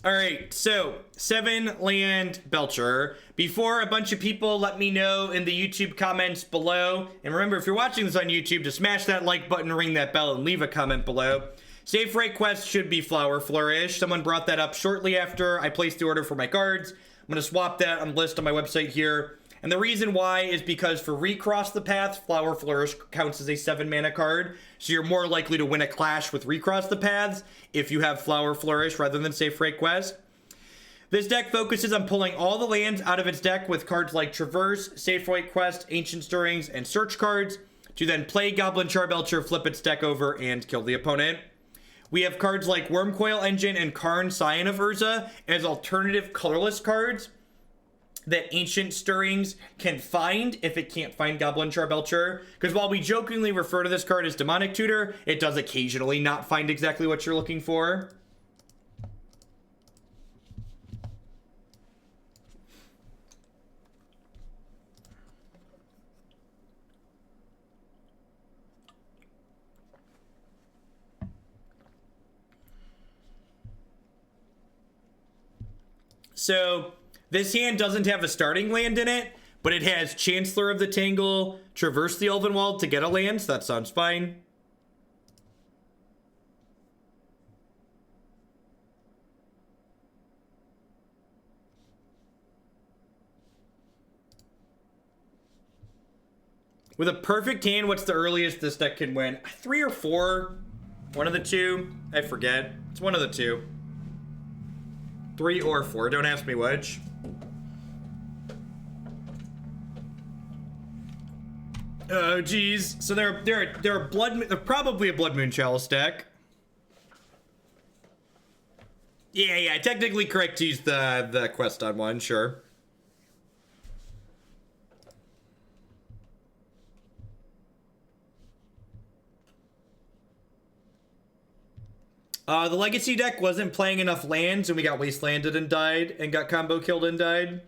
All right, so 7-land Belcher. Before, a bunch of people let me know in the YouTube comments below. And remember, if you're watching this on YouTube, to smash that like button, ring that bell, and leave a comment below. Safewright Quest should be Flower Flourish. Someone brought that up shortly after I placed the order for my cards. I'm going to swap that on the list on my website here. And the reason why is because for Recross the Paths, Flower Flourish counts as a 7-mana card. So you're more likely to win a clash with Recross the Paths if you have Flower Flourish rather than Safewright Quest. This deck focuses on pulling all the lands out of its deck with cards like Traverse, Safewright Quest, Ancient Stirrings, and Search cards to then play Goblin Charbelcher, flip its deck over, and kill the opponent. We have cards like Wurmcoil Engine and Karn, Scion of Urza as alternative colorless cards that Ancient Stirrings can find if it can't find Goblin Charbelcher. Because while we jokingly refer to this card as Demonic Tutor, it does occasionally not find exactly what you're looking for. So this hand doesn't have a starting land in it, but it has Chancellor of the Tangle, Traverse the Ulvenwald to get a land, so that sounds fine. With a perfect hand, what's the earliest this deck can win? 3 or 4? One of the two? I forget. It's one of the two. 3 or 4, don't ask me which. Oh, geez. So they're probably a Blood Moon Chalice deck. Yeah, technically correct to use the quest on one, sure. The Legacy deck wasn't playing enough lands, and we got wastelanded and died, and got combo killed and died.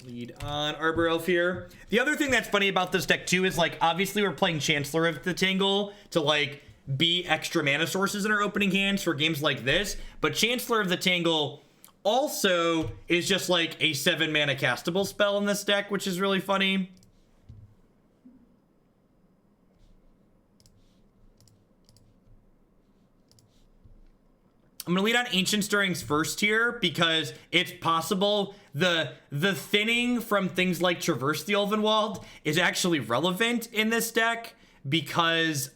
Lead on Arbor Elf here. The other thing that's funny about this deck, too, is, like, obviously we're playing Chancellor of the Tangle to, like, be extra mana sources in our opening hands for games like this, but Chancellor of the Tangle also is just, like, a 7-mana castable spell in this deck, which is really funny. I'm going to lead on Ancient Stirrings first here because it's possible the thinning from things like Traverse the Ulvenwald is actually relevant in this deck because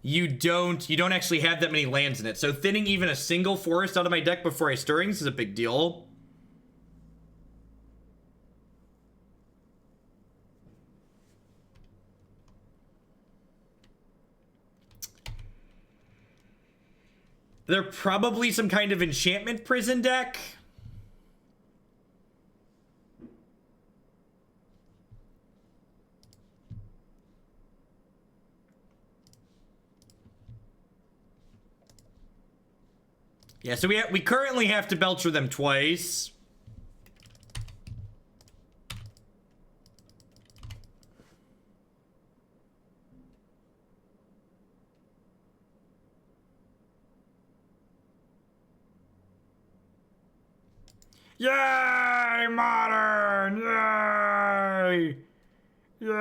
you don't actually have that many lands in it. So thinning even a single forest out of my deck before I Stirrings is a big deal. They're probably some kind of enchantment prison deck. Yeah, so we currently have to Belcher them twice. Yay, Modern! Yay! Yay!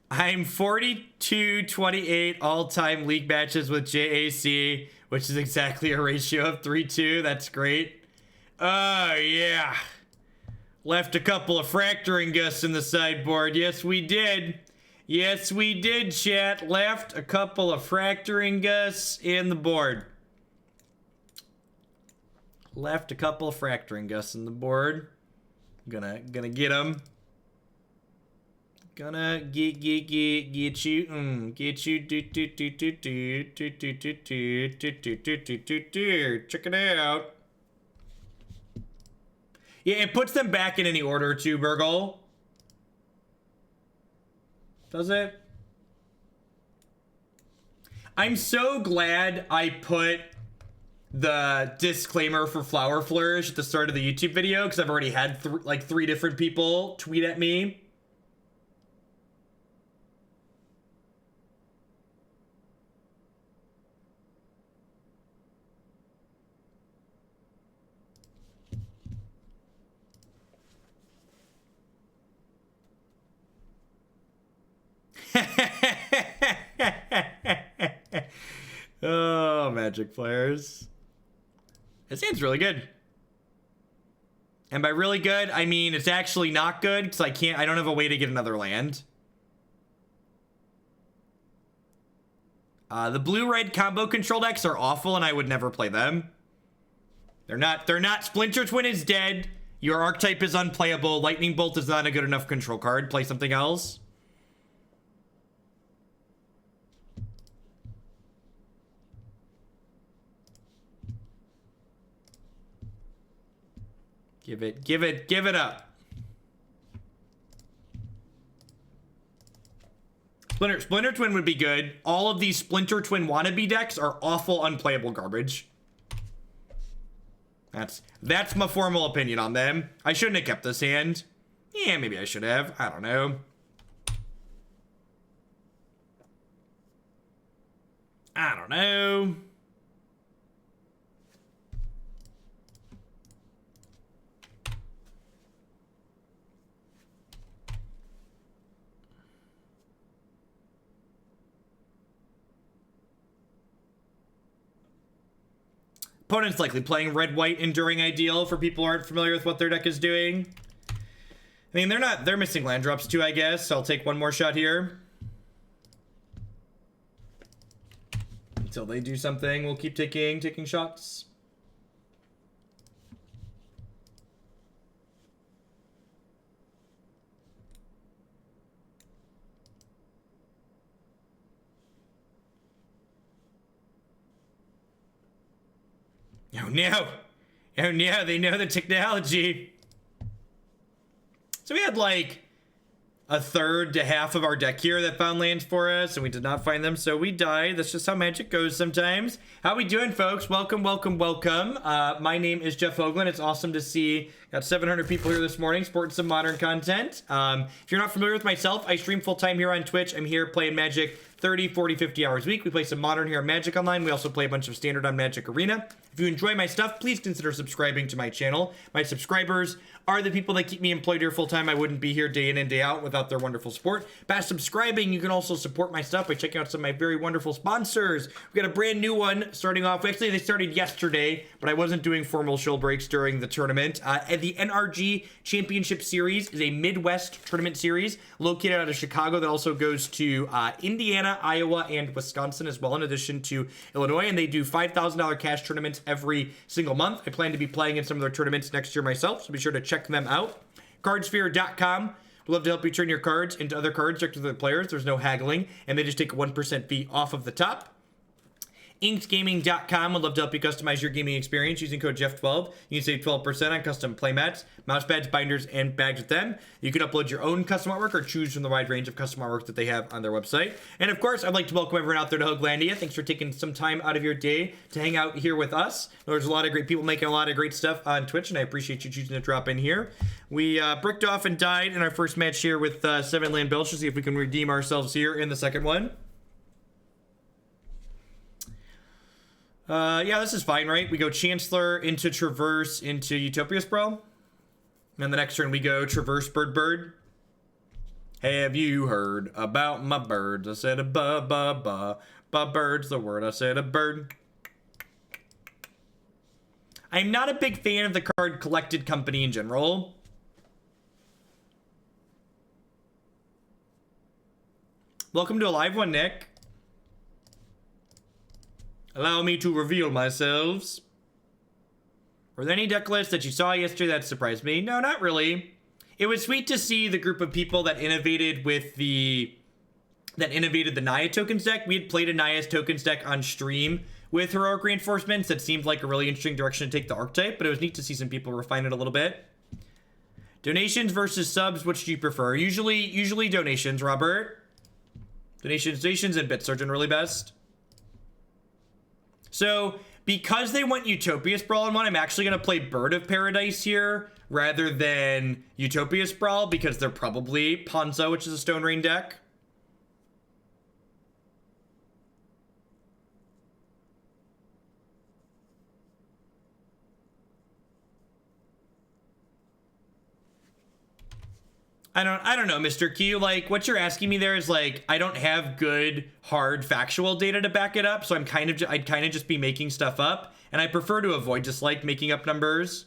I'm 42-28 all-time league matches with JAC, which is exactly a ratio of 3-2. That's great. Oh, yeah. Left a couple of Fracturing Gusts in the sideboard. Yes, we did. Yes, we did, chat. Left a couple of Fracturing Gusts in the board. Left a couple of Fracturing Gusts in the board. Gonna get them. Gonna get you. Get you. Check it out. Yeah, it puts them back in any order too, Burgle. Does it? I'm so glad I put the disclaimer for Flower Flourish at the start of the YouTube video, because I've already had like 3 different people tweet at me. Oh, Magic players. It seems really good. And by really good, I mean it's actually not good, because I don't have a way to get another land. The blue-red combo control decks are awful, and I would never play them. They're not. Splinter Twin is dead. Your archetype is unplayable. Lightning Bolt is not a good enough control card. Play something else. Give it up. Splinter Twin would be good. All of these Splinter Twin wannabe decks are awful, unplayable garbage. That's my formal opinion on them. I shouldn't have kept this hand. Yeah, maybe I should have. I don't know. I don't know. Opponent's likely playing red-white Enduring Ideal for people who aren't familiar with what their deck is doing. I mean, they're missing land drops too, I guess. So I'll take one more shot here. Until they do something, we'll keep taking shots. Oh no! Oh no, they know the technology. So we had like a third to half of our deck here that found lands for us, and we did not find them, so we died. That's just how Magic goes sometimes. How we doing, folks? Welcome, welcome, welcome. My name is Jeff Hoagland. It's awesome to see got 700 people here this morning sporting some modern content. If you're not familiar with myself, I stream full-time here on Twitch. I'm here playing Magic 30, 40, 50 hours a week. We play some modern here on Magic Online. We also play a bunch of standard on Magic Arena. If you enjoy my stuff, please consider subscribing to my channel. My subscribers are the people that keep me employed here full-time. I wouldn't be here day in and day out without their wonderful support. By subscribing, you can also support my stuff by checking out some of my very wonderful sponsors. We've got a brand new one starting off. Actually, they started yesterday, but I wasn't doing formal shield breaks during the tournament. The NRG Championship Series is a Midwest tournament series located out of Chicago that also goes to Indiana, Iowa, and Wisconsin as well, in addition to Illinois. And they do $5,000 cash tournaments every single month. I plan to be playing in some of their tournaments next year myself, so be sure to check them out. Cardsphere.com. We'd love to help you turn your cards into other cards directly to the players. There's no haggling, and they just take a 1% fee off of the top. InkedGaming.com would love to help you customize your gaming experience using code Jeff12. You can save 12% on custom playmats, mouse pads, binders, and bags with them. You can upload your own custom artwork or choose from the wide range of custom artwork that they have on their website. And of course, I'd like to welcome everyone out there to Hoaglandia. Thanks for taking some time out of your day to hang out here with us. There's a lot of great people making a lot of great stuff on Twitch, and I appreciate you choosing to drop in here. We bricked off and died in our first match here with 7-land Belcher. See if we can redeem ourselves here in the second one. Yeah, this is fine, right? We go Chancellor into Traverse into Utopia Sprawl. And the next turn we go Traverse Bird. Have you heard about my birds? I said a ba. Bird's the word. I said a bird. I'm not a big fan of the card Collected Company in general. Welcome to a live one, Nick. Allow me to reveal myself. Were there any deck lists that you saw yesterday that surprised me? No, not really. It was sweet to see the group of people that innovated with the Naya tokens deck. We had played a Naya's tokens deck on stream with heroic reinforcements. That seemed like a really interesting direction to take the archetype, but it was neat to see some people refine it a little bit. Donations versus subs, which do you prefer? Usually donations, Robert. Donations and bits are generally best. So because they went Utopia Sprawl in one, I'm actually going to play Bird of Paradise here rather than Utopia Sprawl because they're probably Ponza, which is a Stone Rain deck. I don't know, Mr. Q. Like, what you're asking me there is like, I don't have good, hard, factual data to back it up, so I'd kind of just be making stuff up, and I prefer to avoid just like making up numbers.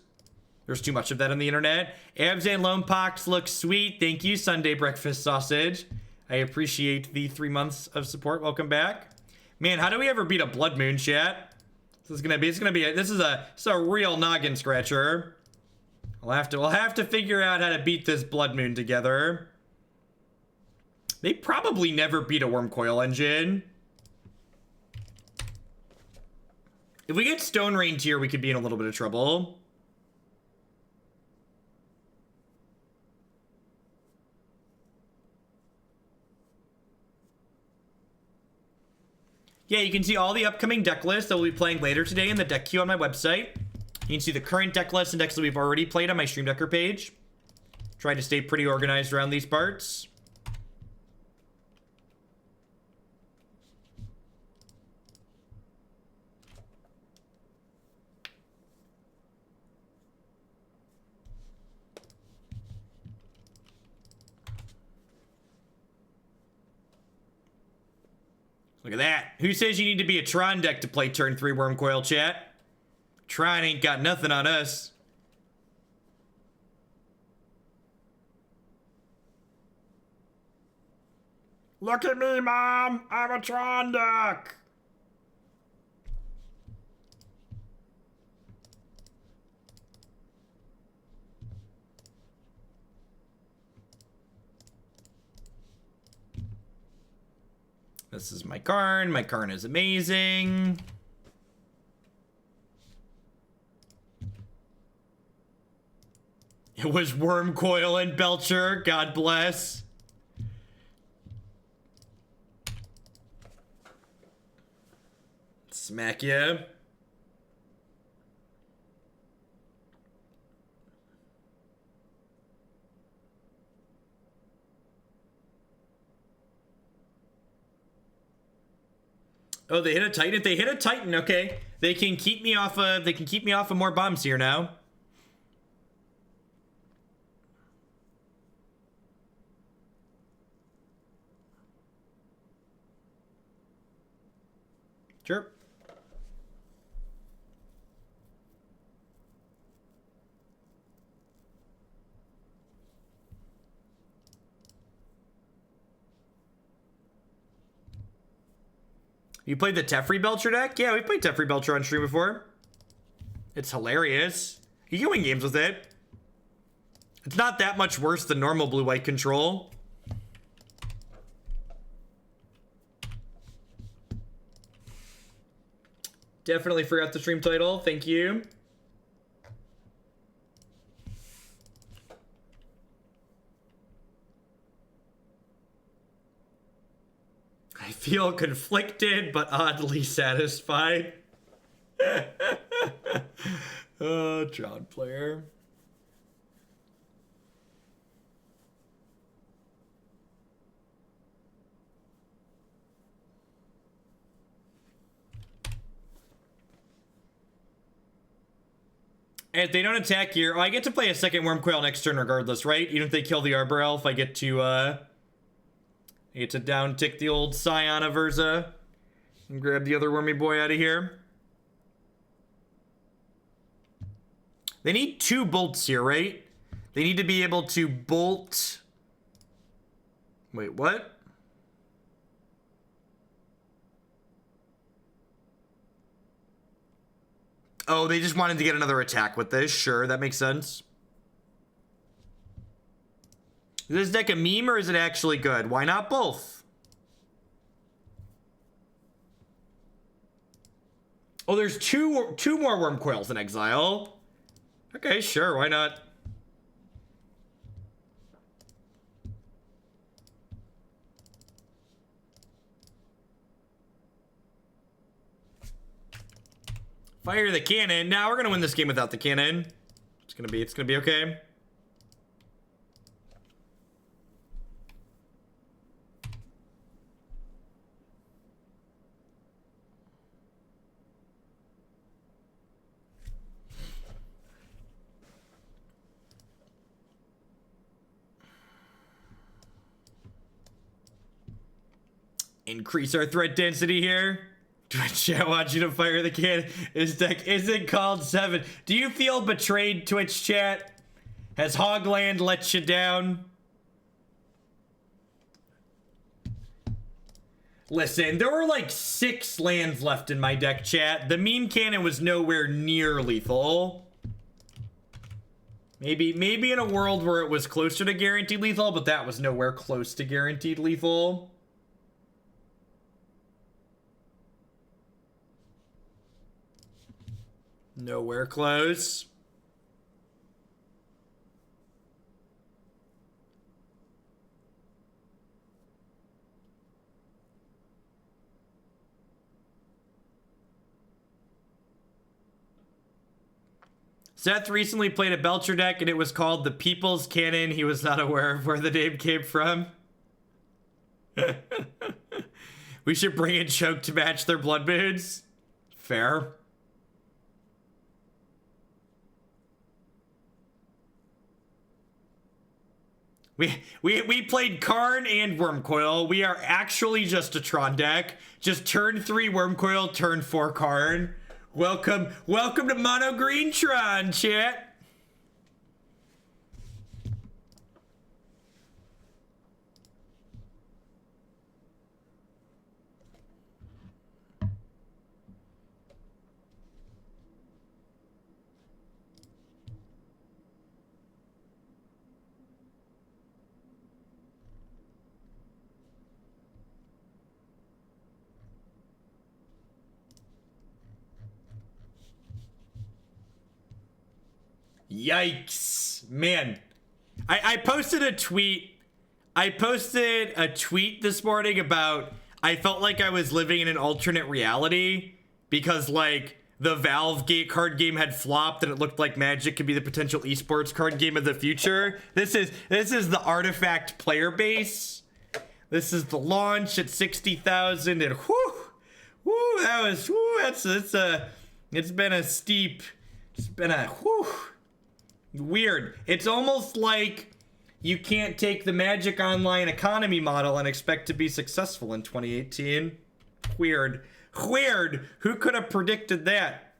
There's too much of that on the internet. Abs and Lone Pox look sweet. Thank you, Sunday Breakfast Sausage. I appreciate the 3 months of support. Welcome back. Man, how do we ever beat a Blood Moon, chat? This is a real noggin scratcher. We'll have to figure out how to beat this Blood Moon together. They probably never beat a Wurmcoil Engine. If we get Stone Rain tier, we could be in a little bit of trouble. Yeah, you can see all the upcoming deck lists that we'll be playing later today in the deck queue on my website. You can see the current deck list and decks that we've already played on my Stream Decker page. Try to stay pretty organized around these parts. Look at that. Who says you need to be a Tron deck to play turn 3 Wurmcoil, chat? Tron ain't got nothing on us. Look at me, Mom! I'm a Tron deck! This is my Karn. My Karn is amazing. It was Wurmcoil and Belcher. God bless. Smack ya. Oh, they hit a Titan. If they hit a Titan, okay. They can keep me off of more bombs here now. Sure. You played the Teferi Belcher deck? Yeah, we played Teferi Belcher on stream before. It's hilarious. You can win games with it. It's not that much worse than normal blue-white control. Definitely forgot the stream title. Thank you. I feel conflicted, but oddly satisfied. Oh, John player. And if they don't attack here, oh, I get to play a second Wurmcoil next turn regardless, right? Even if they kill the Arbor Elf, I get to down tick the old Scion of Urza and grab the other wormy boy out of here. They need 2 bolts here, right? They need to be able to bolt. Wait, what? Oh, they just wanted to get another attack with this. Sure, that makes sense. Is this deck a meme or is it actually good? Why not both? Oh, there's two more Wurmcoils in exile. Okay, sure, why not? Fire the cannon. Now we're gonna win this game without the cannon. It's gonna be okay. Increase our threat density here. Twitch chat wants you to fire the cannon. This deck isn't called 7. Do you feel betrayed, Twitch chat? Has Hogland let you down? Listen, there were like 6 lands left in my deck, chat. The meme cannon was nowhere near lethal. Maybe in a world where it was closer to guaranteed lethal, but that was nowhere close to guaranteed lethal. Nowhere close. Seth recently played a Belcher deck and it was called the People's Cannon. He was not aware of where the name came from. We should bring in Choke to match their blood moons. Fair. We played Karn and Wurmcoil. We are actually just a Tron deck. Just turn 3 Wurmcoil, turn 4 Karn. Welcome to Mono Green Tron, chat. Yikes, man. I posted a tweet. I posted a tweet this morning about I felt like I was living in an alternate reality because like the Valve card game had flopped and it looked like Magic could be the potential esports card game of the future. This is the Artifact player base. This is the launch at 60,000 and that was it's been a steep, weird. It's almost like you can't take the Magic Online economy model and expect to be successful in 2018. Weird. Who could have predicted that?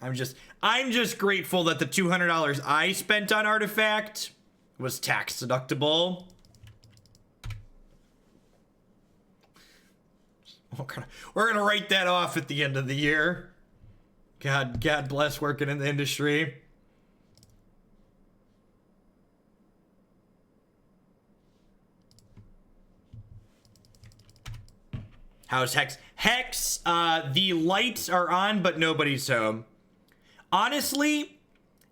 I'm just grateful that the $200 I spent on Artifact was tax deductible. We're gonna write that off at the end of the year. God bless working in the industry. How's Hex? Hex, the lights are on, but nobody's home. Honestly,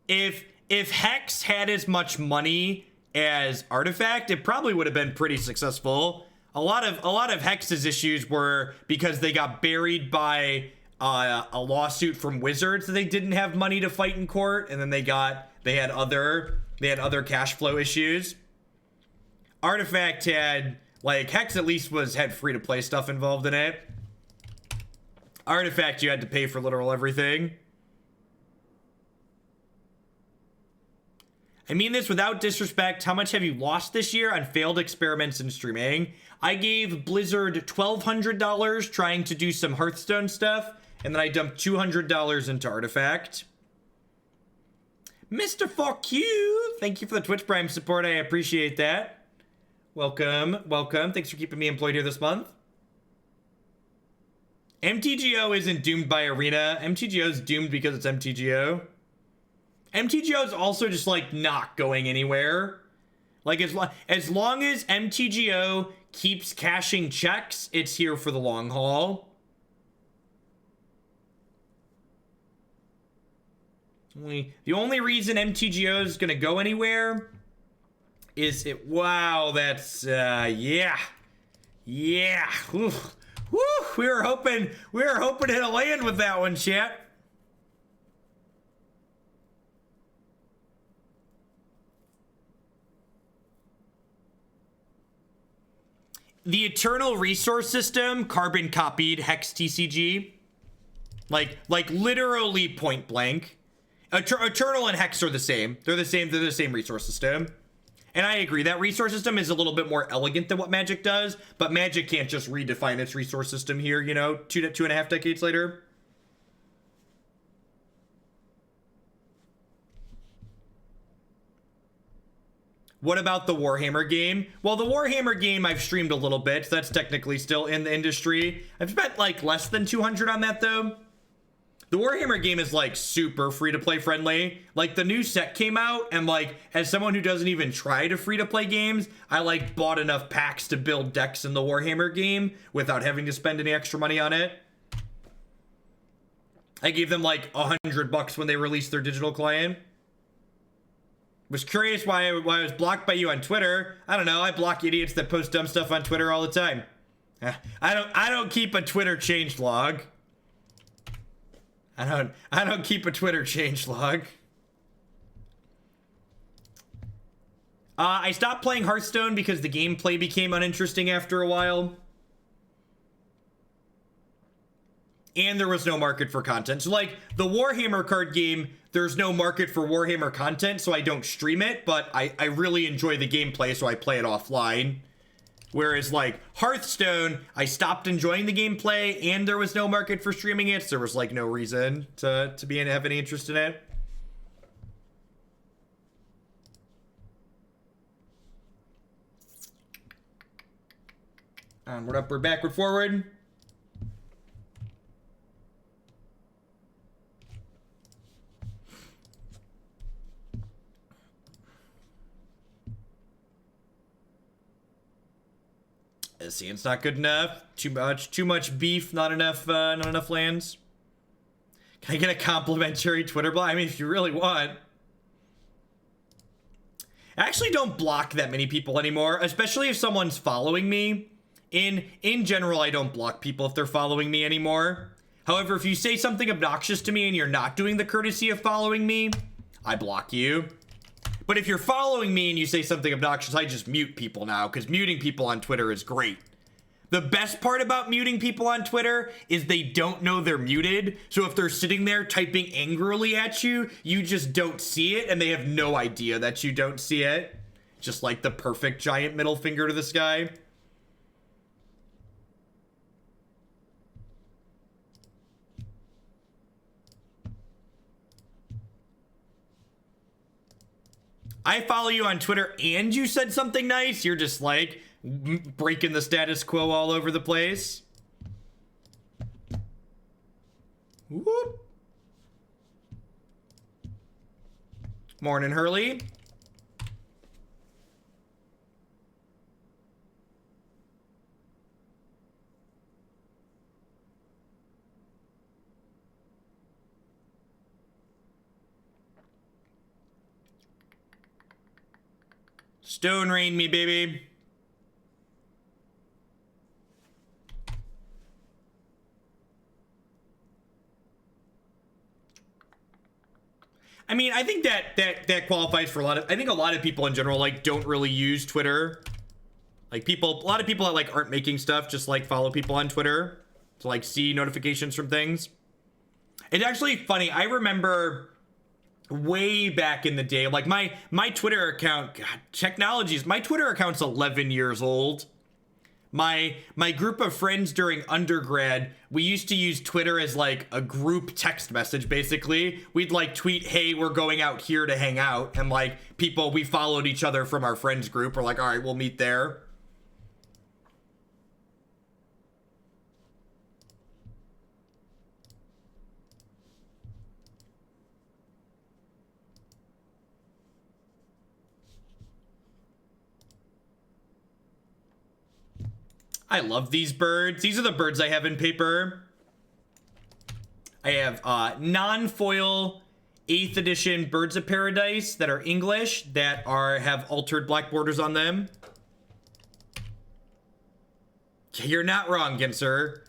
if Hex had as much money as Artifact, it probably would have been pretty successful. A lot of Hex's issues were because they got buried by a lawsuit from Wizards that they didn't have money to fight in court, and then they had other cash flow issues. Artifact had like Hex at least had free to play stuff involved in it. Artifact you had to pay for literal everything. I mean this without disrespect. How much have you lost this year on failed experiments in streaming? I gave Blizzard $1,200 trying to do some Hearthstone stuff, and then I dumped $200 into Artifact. Mr. Fuck You, thank you for the Twitch Prime support. I appreciate that. Welcome. Thanks for keeping me employed here this month. MTGO isn't doomed by Arena. MTGO is doomed because it's MTGO. MTGO is also just like not going anywhere. Like as long as MTGO keeps cashing checks, it's here for the long haul. The only reason MTGO is gonna go anywhere is it. Wow, that's yeah. Yeah. Woo. Woo. We were hoping to hit a land with that one, chat. The Eternal Resource System carbon copied Hex TCG. Like literally point blank. Eternal and Hex are the same. They're the same resource system. And I agree, that resource system is a little bit more elegant than what Magic does, but Magic can't just redefine its resource system here, you know, two and a half decades later. What about the Warhammer game? Well, the Warhammer game I've streamed a little bit, so that's technically still in the industry. I've spent like less than 200 on that though. The Warhammer game is like super free-to-play friendly. Like the new set came out and like as someone who doesn't even try to free-to-play games, I like bought enough packs to build decks in the Warhammer game without having to spend any extra money on it. I gave them like $100 when they released their digital client. Was curious why I was blocked by you on Twitter. I don't know, I block idiots that post dumb stuff on Twitter all the time. I don't keep a Twitter change log. I don't keep a Twitter change log. I stopped playing Hearthstone because the gameplay became uninteresting after a while. And there was no market for content. So like the Warhammer card game, there's no market for Warhammer content, so I don't stream it, but I really enjoy the gameplay, so I play it offline. Whereas like Hearthstone, I stopped enjoying the gameplay and there was no market for streaming it, so there was like no reason to have any interest in it. Onward, upward, backward, forward. See, it's not good enough. Too much beef, not enough lands. Can I get a complimentary Twitter block? I mean, if you really want. I actually don't block that many people anymore, especially if someone's following me. In general, I don't block people if they're following me anymore. However, if you say something obnoxious to me and you're not doing the courtesy of following me, I block you. But if you're following me and you say something obnoxious, I just mute people now, because muting people on Twitter is great. The best part about muting people on Twitter is they don't know they're muted. So if they're sitting there typing angrily at you, you just don't see it, and they have no idea that you don't see it. Just like the perfect giant middle finger to the sky. I follow you on Twitter and you said something nice, you're just like breaking the status quo all over the place. Whoop. Morning, Hurley. Stone rain me, baby. I mean, I think that qualifies for a lot of people in general like don't really use Twitter. Like a lot of people that like aren't making stuff just like follow people on Twitter to like see notifications from things. It's actually funny. I remember way back in the day, like my Twitter account, God, technologies, my Twitter account's 11 years old. My group of friends during undergrad, we used to use Twitter as like a group text message, basically. We'd like tweet, hey, we're going out here to hang out. And like we followed each other from our friends group. We're like, all right, we'll meet there. I love these birds. These are the birds I have in paper. I have non-foil 8th edition Birds of Paradise that are English that have altered black borders on them. You're not wrong, Ginser.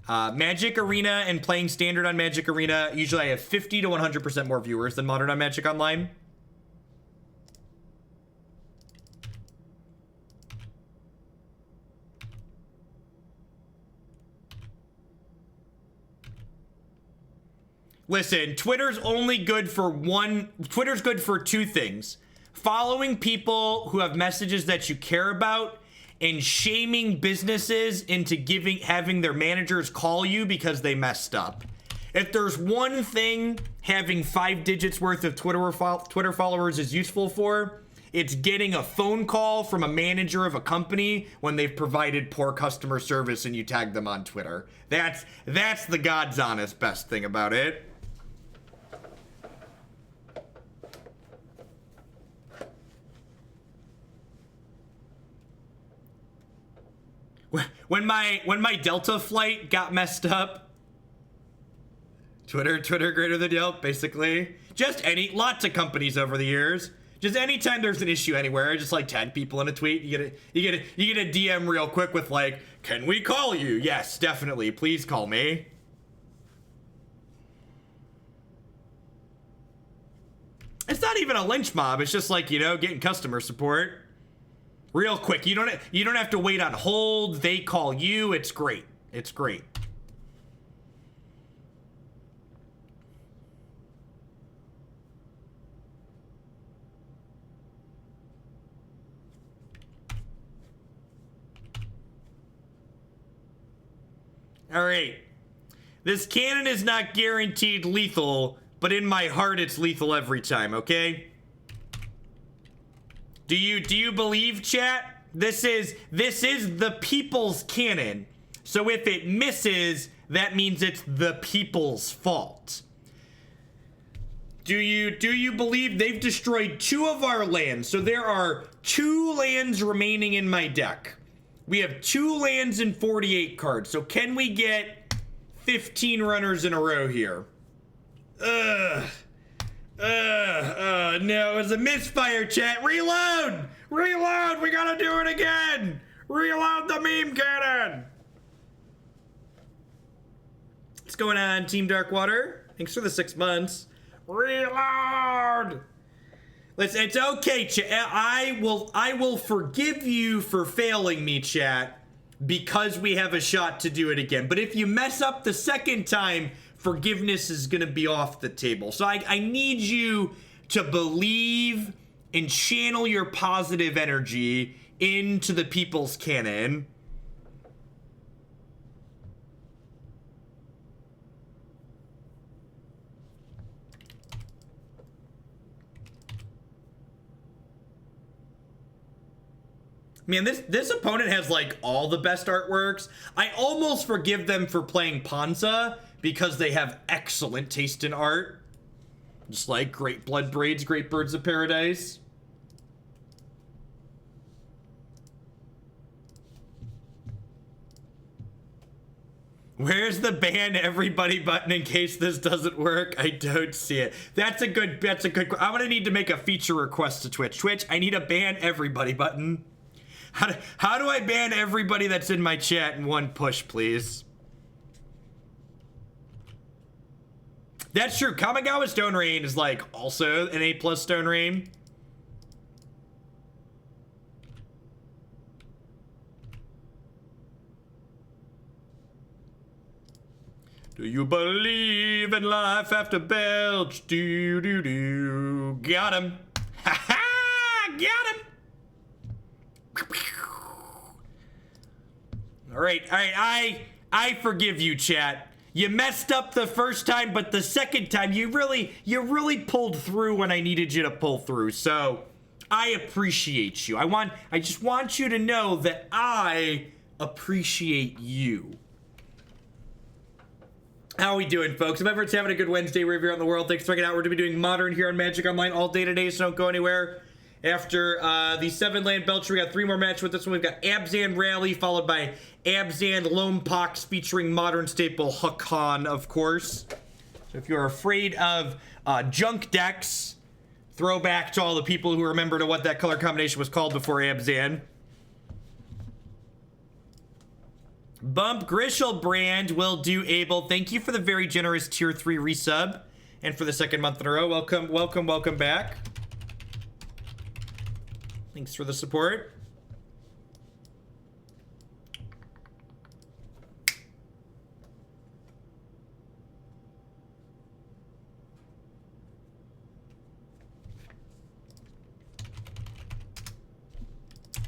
Magic Arena and playing Standard on Magic Arena, usually I have 50 to 100% more viewers than Modern on Magic Online. Listen, Twitter's only good for Twitter's good for two things. Following people who have messages that you care about and shaming businesses into having their managers call you because they messed up. If there's one thing having 5 digits worth of Twitter followers is useful for, it's getting a phone call from a manager of a company when they've provided poor customer service and you tag them on Twitter. That's the God's honest best thing about it. When my Delta flight got messed up, Twitter greater than Yelp, basically. Lots of companies over the years. Just anytime there's an issue anywhere, I just like tag people in a tweet. You get a DM real quick with like, "Can we call you?" Yes, definitely. Please call me. It's not even a lynch mob. It's just like, getting customer support. Real quick, you don't have to wait on hold. They call you. It's great. It's great. All right. This cannon is not guaranteed lethal, but in my heart it's lethal every time, okay? Do you believe, chat? This is the people's cannon. So if it misses, that means it's the people's fault. Do you believe they've destroyed 2 of our lands? So there are 2 lands remaining in my deck. We have 2 lands and 48 cards. So can we get 15 runners in a row here? No, it was a misfire, chat. Reload! Reload! We gotta do it again! Reload the meme cannon! What's going on, Team Darkwater? Thanks for the 6 months. Reload! It's okay, chat. I will forgive you for failing me, chat, because we have a shot to do it again. But if you mess up the second time, forgiveness is gonna be off the table. So I need you to believe and channel your positive energy into the people's cannon. Man, this opponent has like all the best artworks. I almost forgive them for playing Ponza because they have excellent taste in art. Just like Great Blood Braids, Great Birds of Paradise. Where's the ban everybody button in case this doesn't work? I don't see it. That's a good, I'm gonna need to make a feature request to Twitch. Twitch, I need a ban everybody button. How do I ban everybody that's in my chat in one push, please? That's true. Kamigawa Stone Rain is like also an A+ Stone Rain. Do you believe in life after Belch? Do do do. Got him. Ha ha! Got him. All right. I forgive you, chat. You messed up the first time, but the second time you really pulled through when I needed you to pull through. So I appreciate you. I just want you to know that I appreciate you. How are we doing, folks? If everyone's having a good Wednesday wherever you're out in the world, thanks for checking out. We're going to be doing Modern here on Magic Online all day today, so don't go anywhere. After the 7-land Belcher, we got 3 more matches with this one. We've got Abzan Rally, followed by Abzan Lone Pox, featuring Modern staple Hakan, of course. So if you're afraid of junk decks, throwback to all the people who remember to what that color combination was called before Abzan. Bump Grishel brand will do Abel. Thank you for the very generous tier 3 resub. And for the second month in a row, welcome, welcome, welcome back. Thanks for the support.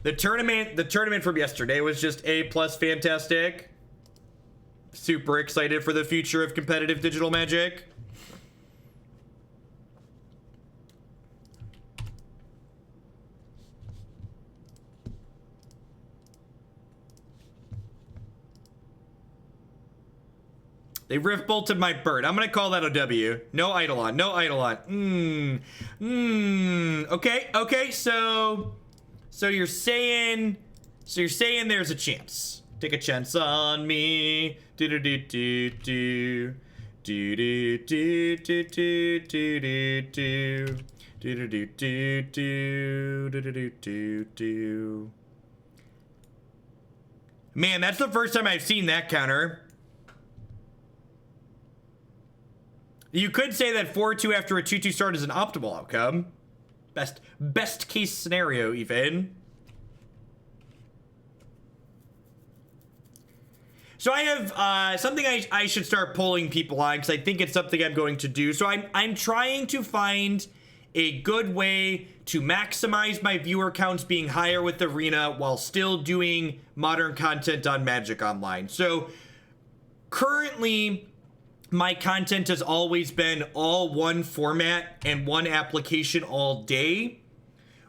The tournament from yesterday was just A+ fantastic. Super excited for the future of competitive digital Magic. They rift bolted my bird. I'm gonna call that a W. No Eidolon. No Eidolon. Okay. So you're saying there's a chance. Take a chance on me. Do do do do do. Do do do do do do do do. Do do do do do do do do do. Man, that's the first time I've seen that counter. You could say that 4-2 after a 2-2 start is an optimal outcome. Best case scenario, even. So I have something I should start polling people on, because I think it's something I'm going to do. So I'm trying to find a good way to maximize my viewer counts being higher with Arena while still doing modern content on Magic Online. So currently, my content has always been all one format and one application all day.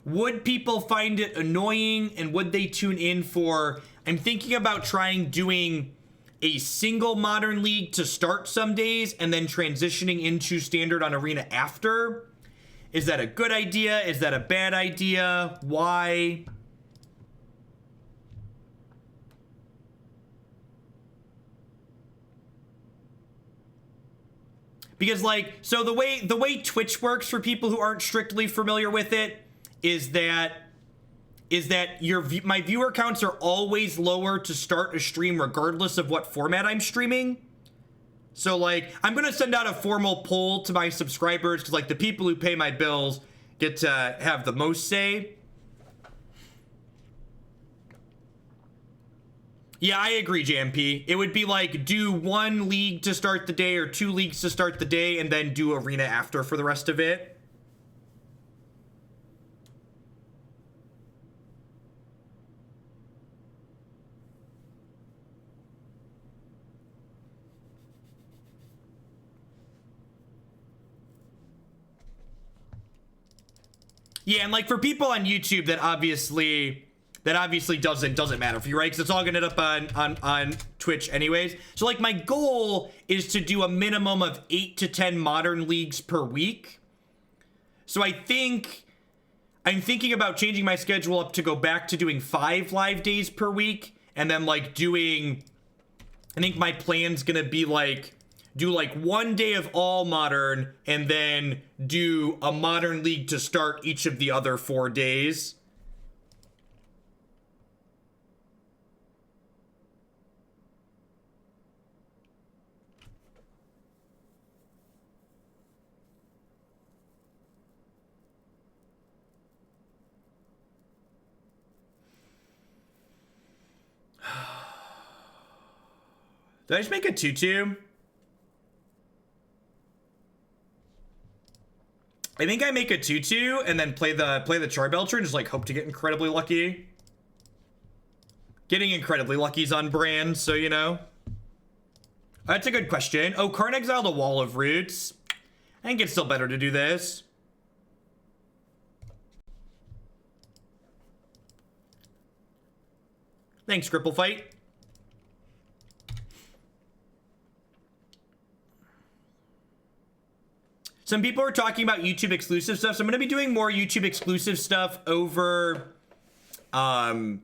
Would people find it annoying, and would they tune in for... I'm thinking about trying doing a single Modern League to start some days and then transitioning into Standard on Arena after. Is that a good idea? Is that a bad idea? Why? Because, like, so the way Twitch works for people who aren't strictly familiar with it is that my viewer counts are always lower to start a stream regardless of what format I'm streaming. So, like, I'm gonna send out a formal poll to my subscribers, because, like, the people who pay my bills get to have the most say. Yeah, I agree, JMP. It would be like, do one league to start the day or 2 leagues to start the day, and then do Arena after for the rest of it. Yeah, and like for people on YouTube, that obviously doesn't matter for you, right? Because it's all gonna end up on Twitch anyways. So like my goal is to do a minimum of 8 to 10 modern leagues per week. So I'm thinking about changing my schedule up to go back to doing 5 live days per week, and then like doing, I think my plan's gonna be like, do like 1 day of all modern, and then do a modern league to start each of the other 4 days. Did I just make a 2-2? I think I make a 2-2 and then play the Charbelcher and just like hope to get incredibly lucky. Getting incredibly lucky is on brand, so you know. That's a good question. Oh, Karn exiled a Wall of Roots. I think it's still better to do this. Thanks, Cripple Fight. Some people are talking about YouTube exclusive stuff, so I'm going to be doing more YouTube exclusive stuff over the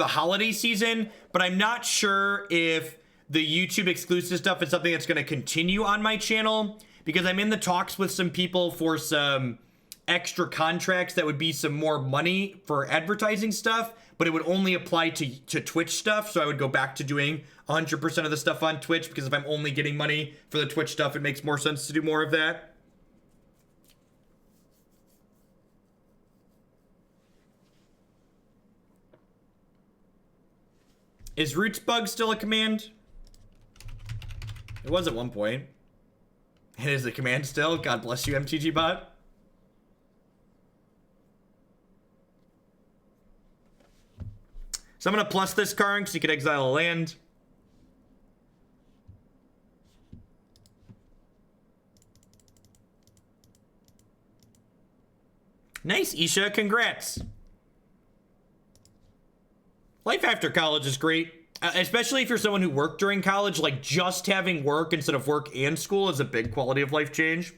holiday season, but I'm not sure if the YouTube exclusive stuff is something that's going to continue on my channel, because I'm in the talks with some people for some extra contracts that would be some more money for advertising stuff, but it would only apply to Twitch stuff. So I would go back to doing 100% of the stuff on Twitch, because if I'm only getting money for the Twitch stuff, it makes more sense to do more of that. Is Roots Bug still a command? It was at one point. It is a command still. God bless you, MTG bot. So I'm going to plus this Karn because you could exile a land. Nice, Isha. Congrats. Life after college is great, especially if you're someone who worked during college. Like, just having work instead of work and school is a big quality of life change.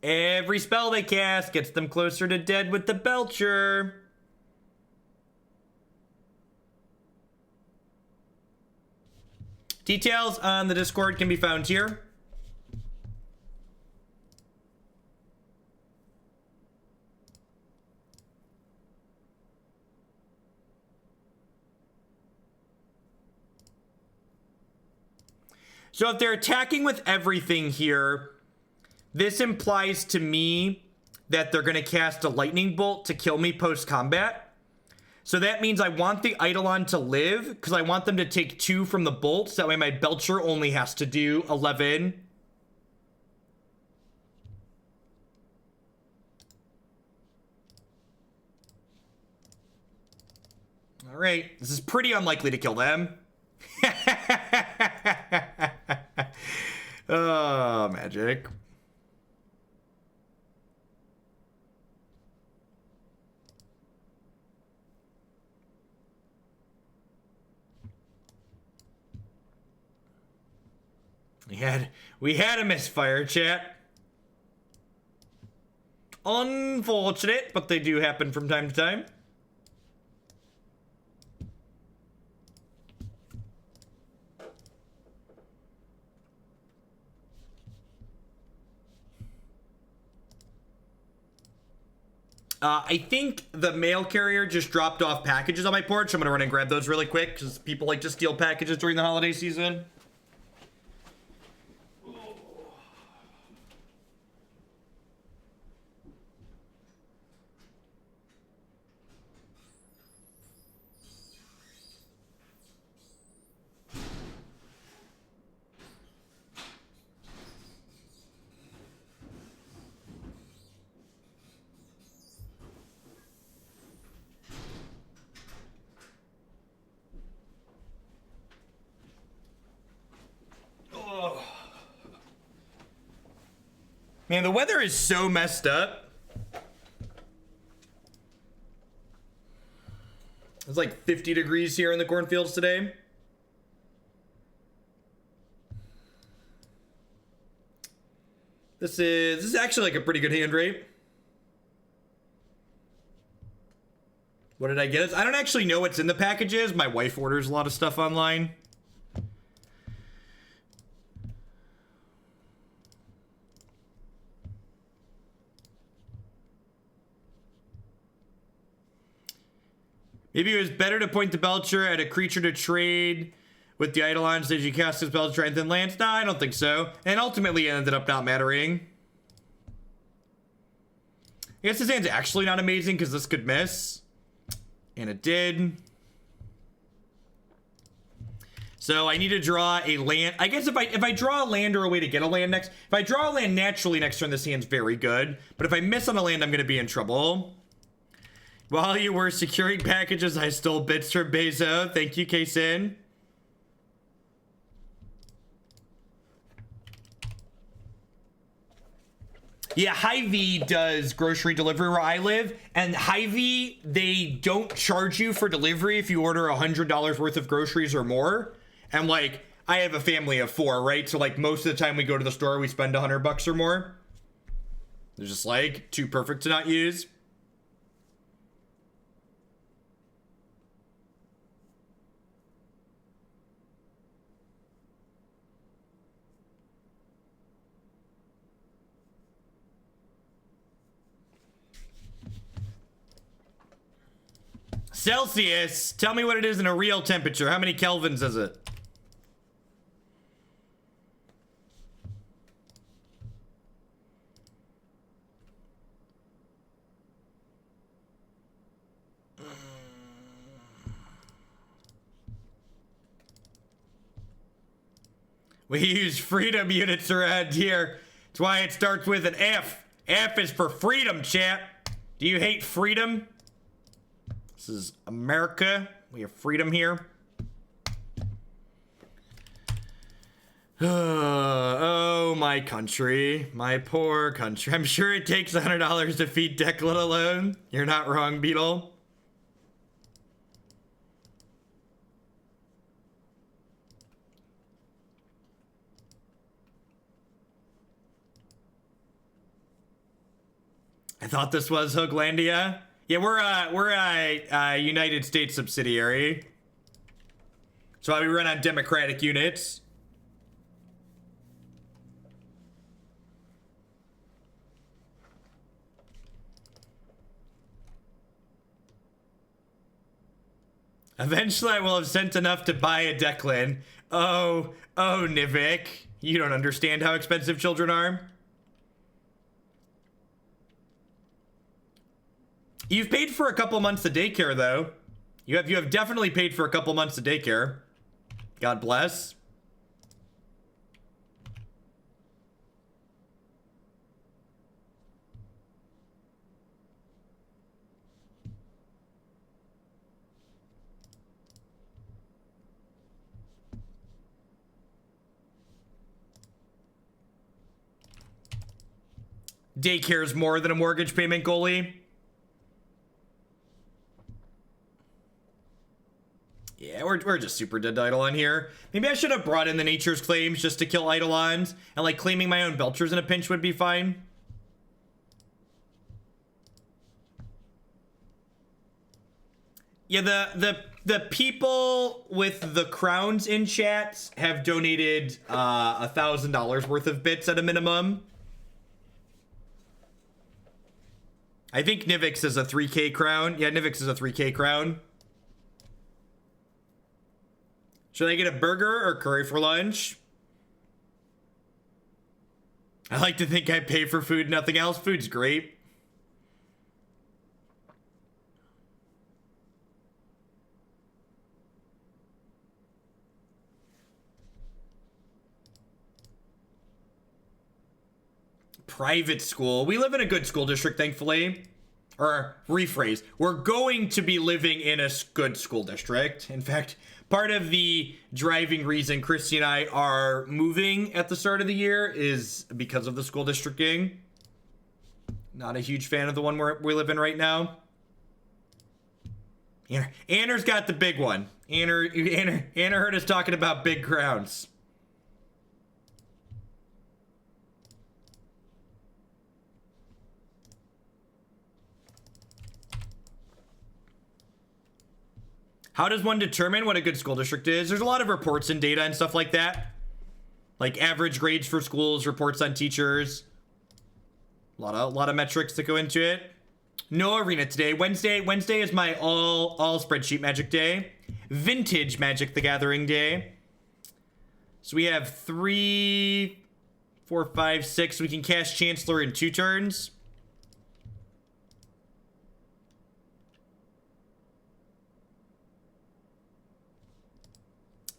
Every spell they cast gets them closer to dead with the Belcher. Details on the Discord can be found here. So if they're attacking with everything here, this implies to me that they're going to cast a lightning bolt to kill me post-combat. So that means I want the Eidolon to live, because I want them to take 2 from the bolts. That way my Belcher only has to do 11. All right. This is pretty unlikely to kill them. Oh, magic. We had a misfire, chat. Unfortunate, but they do happen from time to time. I think the mail carrier just dropped off packages on my porch. I'm gonna run and grab those really quick, because people like to steal packages during the holiday season. Man, the weather is so messed up. It's like 50 degrees here in the cornfields today. This is actually like a pretty good hand rate. What did I get? I don't actually know what's in the packages. My wife orders a lot of stuff online. Maybe it was better to point the Belcher at a creature to trade with the Eidolons as you cast his Belcher and then lands. Nah, I don't think so. And ultimately it ended up not mattering. I guess this hand's actually not amazing because this could miss. And it did. So I need to draw a land. I guess if I draw a land or a way to get a land next. If I draw a land naturally next turn, this hand's very good. But if I miss on a land, I'm going to be in trouble. While you were securing packages, I stole bits from Bezo. Thank you, Kaysen. Yeah, Hy-Vee does grocery delivery where I live. And Hy-Vee, they don't charge you for delivery if you order $100 worth of groceries or more. And like, I have a family of 4, right? So like most of the time we go to the store, we spend $100 or more. They're just like too perfect to not use. Celsius? Tell me what it is in a real temperature. How many kelvins is it? We use freedom units around here. That's why it starts with an F. F is for freedom, chat. Do you hate freedom? This is America. We have freedom here. Oh, my country. My poor country. I'm sure it takes $100 to feed Declan alone. You're not wrong, Beetle. I thought this was Hooglandia. Yeah, we're a United States subsidiary. So we run on democratic units. Eventually I will have sent enough to buy a Declan. Oh, Nivik. You don't understand how expensive children are. You've paid for a couple months of daycare, though. You have definitely paid for a couple months of daycare. God bless. Daycare's more than a mortgage payment, goalie. Yeah, we're just super dead to Eidolon here. Maybe I should have brought in the Nature's Claims just to kill Eidolons, and like claiming my own Belchers in a pinch would be fine. Yeah, the people with the crowns in chat have donated $1,000 worth of bits at a minimum. I think Nivix is a 3K crown. Yeah, Nivix is a 3K crown. Should I get a burger or curry for lunch? I like to think I pay for food, nothing else. Food's great. Private school. We live in a good school district, thankfully. Or rephrase, we're going to be living in a good school district. In fact, part of the driving reason Christy and I are moving at the start of the year is because of the school districting. Not a huge fan of the one we live in right now. Anner's got the big one. Anner heard us talking about big crowns. How does one determine what a good school district is? There's a lot of reports and data and stuff like that. Like average grades for schools, reports on teachers. A lot of metrics that go into it. No arena today. Wednesday is my all spreadsheet magic day. Vintage Magic the Gathering day. So we have 3, 4, 5, 6. We can cast Chancellor in 2 turns.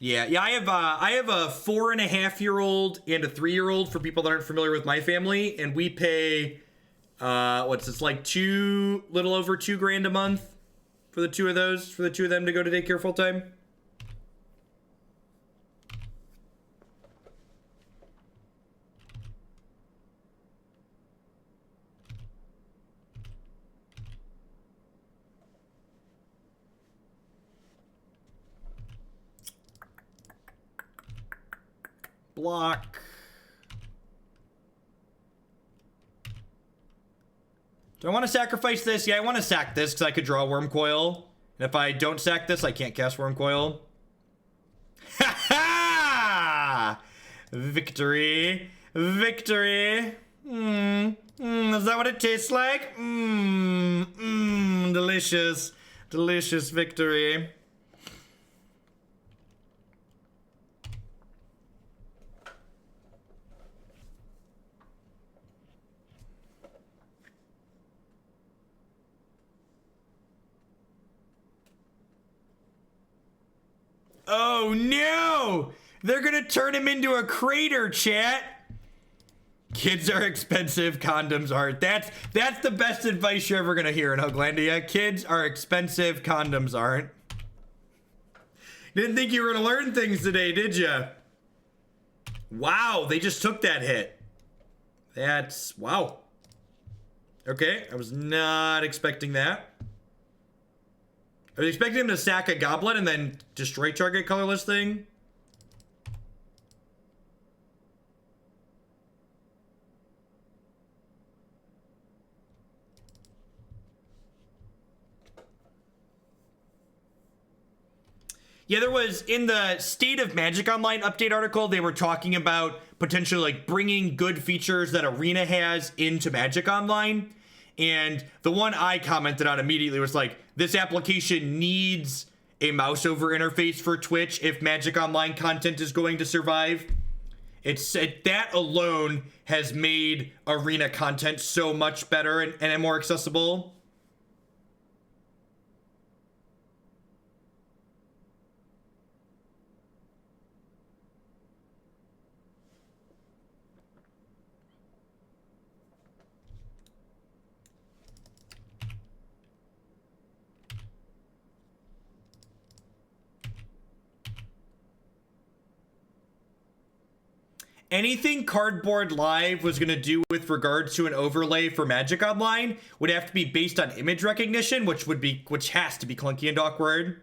Yeah, I have a 4.5-year-old and a 3-year-old for people that aren't familiar with my family, and we pay what's this, like little over $2,000 a month for the two of them to go to daycare full time. Block. Do I want to sacrifice this? Yeah, I want to sack this because I could draw Wurmcoil. And if I don't sack this, I can't cast Wurmcoil. Ha ha! Victory. Victory. Is that what it tastes like? Delicious. Delicious victory. Oh no! They're gonna turn him into a crater, chat. Kids are expensive, condoms aren't. That's the best advice you're ever gonna hear in Huglandia. Kids are expensive, condoms aren't. Didn't think you were gonna learn things today, did ya? Wow, they just took that hit. That's, wow. Okay, I was not expecting that. I was expecting him to sack a goblin and then destroy target colorless thing. Yeah, there was, in the State of Magic Online update article, they were talking about potentially like bringing good features that Arena has into Magic Online. And the one I commented on immediately was like, this application needs a mouse over interface for Twitch if Magic Online content is going to survive. That alone has made Arena content so much better and more accessible. Anything Cardboard Live was going to do with regards to an overlay for Magic Online would have to be based on image recognition, which has to be clunky and awkward.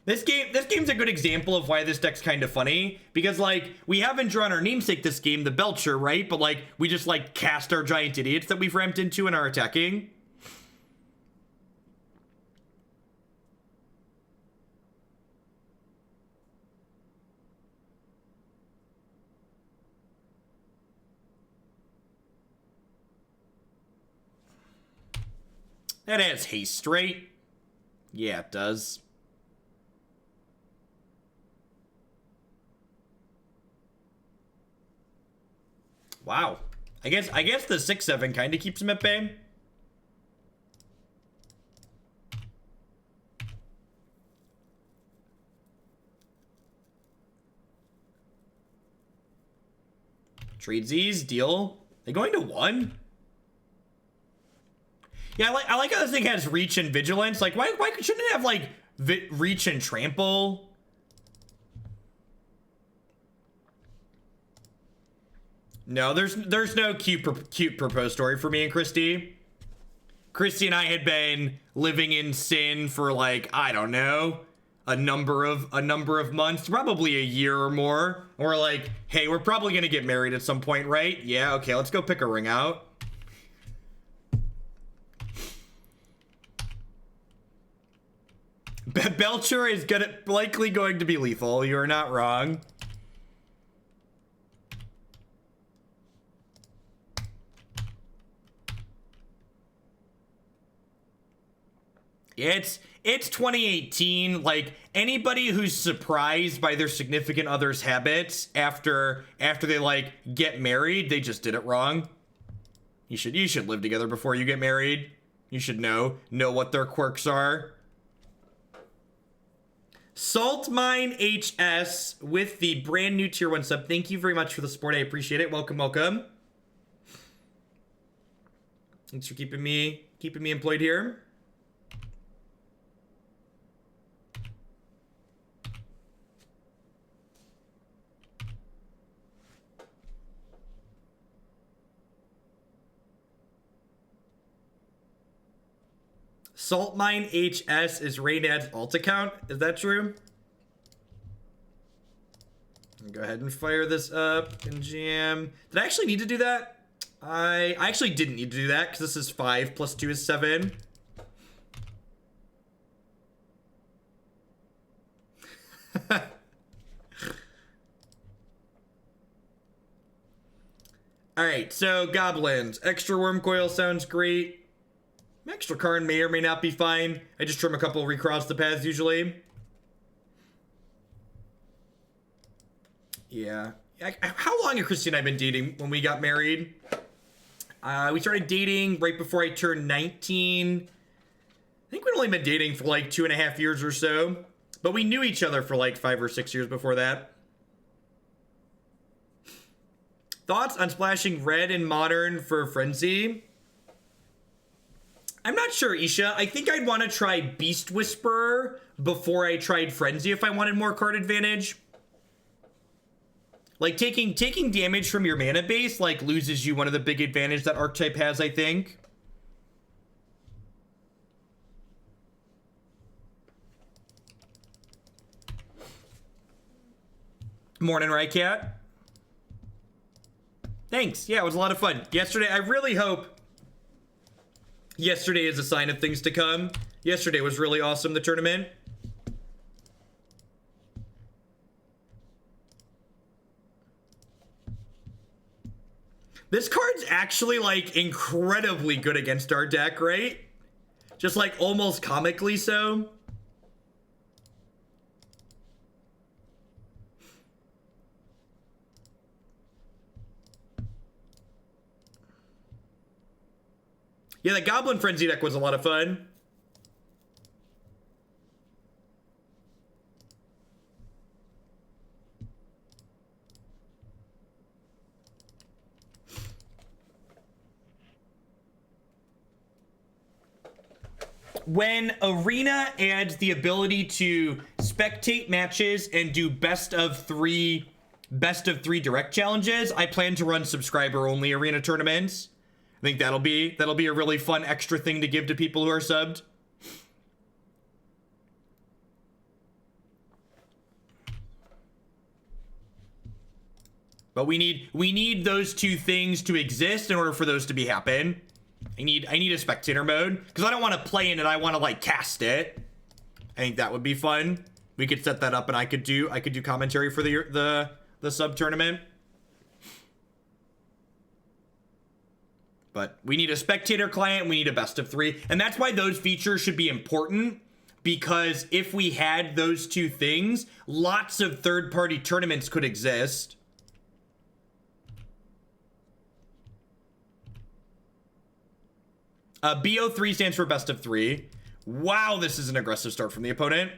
This game's a good example of why this deck's kind of funny, because like we haven't drawn our namesake this game, the Belcher, right? But like we just like cast our giant idiots that we've ramped into and are attacking. That has haste, right? Yeah, it does. Wow. I guess the 6/7 kind of keeps him at bay. Trade Z's, deal. They going to 1? Yeah, I like how this thing has reach and vigilance. Like, why shouldn't it have like reach and trample? No, there's no cute proposed story for me and Christy. Christy and I had been living in sin for like, I don't know, a number of months, probably a year or more. And we're like, hey, we're probably gonna get married at some point, right? Yeah, okay, let's go pick a ring out. Belcher is likely going to be lethal. You're not wrong. It's 2018. Like, anybody who's surprised by their significant other's habits after they like get married, they just did it wrong. You should live together before you get married. You should know what their quirks are. Salt Mine HS with the brand new tier 1 sub. Thank you very much for the support. I appreciate it. Welcome. Thanks for keeping me employed here. Salt Mine HS is Raynad's alt account. Is that true? Go ahead and fire this up and jam. Did I actually need to do that? I actually didn't need to do that because this is 5 plus 2 is 7. Alright, so Goblins. Extra Wurmcoil sounds great. Extra Karn may or may not be fine. I just trim a couple Recross the Paths usually. Yeah. How long have Christy and I been dating when we got married? We started dating right before I turned 19. I think we'd only been dating for like 2.5 years or so. But we knew each other for like 5 or 6 years before that. Thoughts on splashing red in Modern for Frenzy? I'm not sure, Isha. I think I'd want to try Beast Whisperer before I tried Frenzy if I wanted more card advantage. Like, taking damage from your mana base, like, loses you one of the big advantage that archetype has, I think. Morning, Rycat. Thanks. Yeah, it was a lot of fun. Yesterday, I really hope yesterday is a sign of things to come. Yesterday was really awesome, the tournament. This card's actually, like, incredibly good against our deck, right? Just, like, almost comically so. Yeah, the Goblin Frenzy deck was a lot of fun. When Arena adds the ability to spectate matches and do best of three direct challenges, I plan to run subscriber only Arena tournaments. I think that'll be a really fun extra thing to give to people who are subbed. But we need those two things to exist in order for those to be happen. I need a spectator mode because I don't want to play in it. I want to like cast it. I think that would be fun. We could set that up and I could do commentary for the sub tournament. But we need a spectator client, we need a best of 3. And that's why those features should be important, because if we had those two things, lots of third-party tournaments could exist. BO3 stands for best of 3. Wow, this is an aggressive start from the opponent.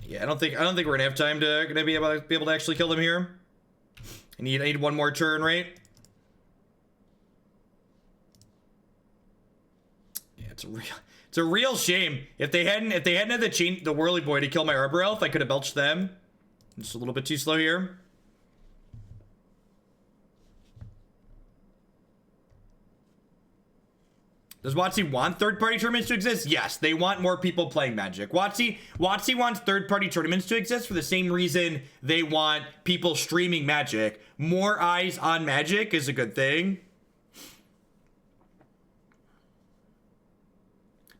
Yeah, I don't think we're gonna have time to be able to actually kill them here. I need one more turn, right? Yeah, it's a real shame. If they hadn't had the Whirly Boy to kill my Arbor Elf, I could have belched them. Just a little bit too slow here. Does WotC want third-party tournaments to exist? Yes, they want more people playing Magic. WotC wants third-party tournaments to exist for the same reason they want people streaming Magic. More eyes on Magic is a good thing.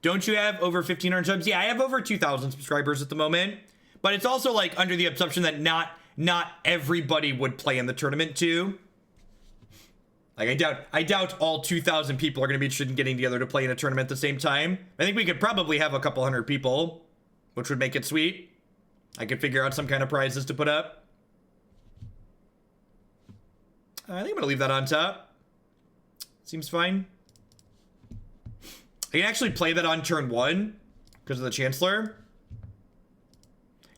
Don't you have over 1,500 subs? Yeah, I have over 2,000 subscribers at the moment. But it's also like under the assumption that not everybody would play in the tournament too. Like, I doubt all 2,000 people are going to be interested in getting together to play in a tournament at the same time. I think we could probably have a couple hundred people, which would make it sweet. I could figure out some kind of prizes to put up. I think I'm going to leave that on top. Seems fine. I can actually play that on turn 1 because of the Chancellor.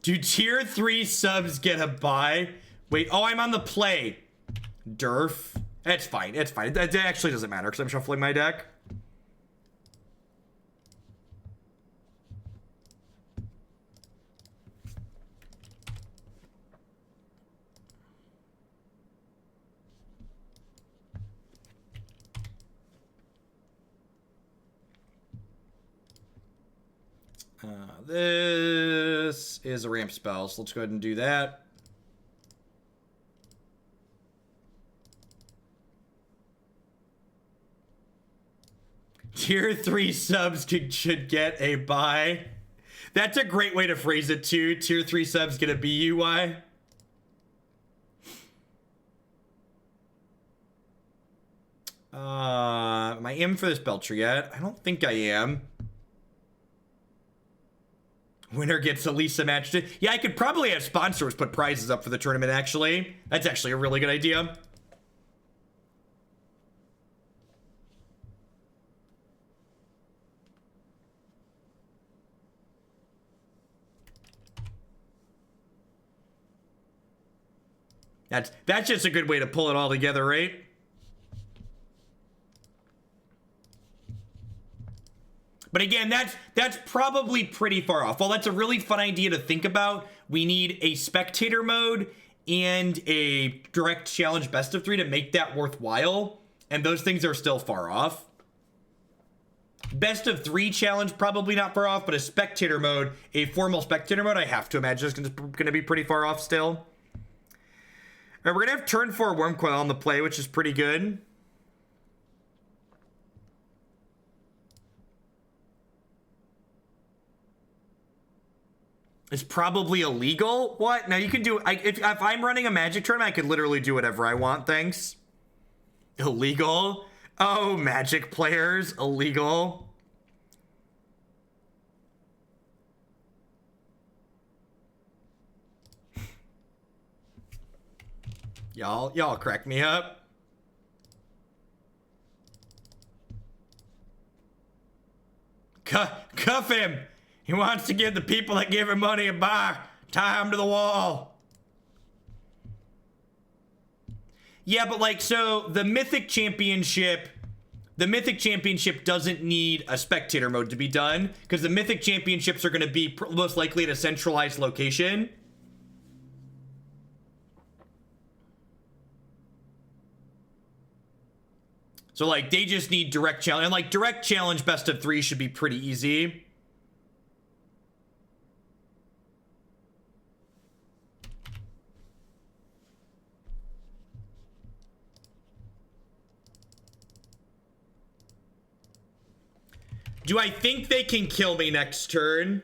Do tier 3 subs get a buy? Wait, oh, I'm on the play. Derf. It's fine, it's fine. It actually doesn't matter because I'm shuffling my deck. This is a ramp spell, so let's go ahead and do that. Tier 3 subs should get a buy. That's a great way to phrase it too. Tier 3 subs get a BUY. Am I in for this Belcher yet? I don't think I am. Winner gets at least a match. Yeah, I could probably have sponsors put prizes up for the tournament, actually. That's actually a really good idea. That's just a good way to pull it all together, right? But again, that's probably pretty far off. Well, that's a really fun idea to think about. We need a spectator mode and a direct challenge best of 3 to make that worthwhile. And those things are still far off. Best of 3 challenge, probably not far off, but a spectator mode, a formal spectator mode, I have to imagine is going to be pretty far off still. All right, we're going to have turn 4 Wurmcoil on the play, which is pretty good. It's probably illegal. What? No, you can do... if I'm running a Magic tournament, I could literally do whatever I want, thanks. Illegal? Oh, Magic players. Illegal. Y'all crack me up. Cuff him. He wants to give the people that give him money a bar. Tie him to the wall. Yeah, but like, so the Mythic Championship doesn't need a spectator mode to be done because the Mythic Championships are going to be most likely at a centralized location. So like, they just need direct challenge, and like direct challenge best of 3 should be pretty easy. Do I think they can kill me next turn?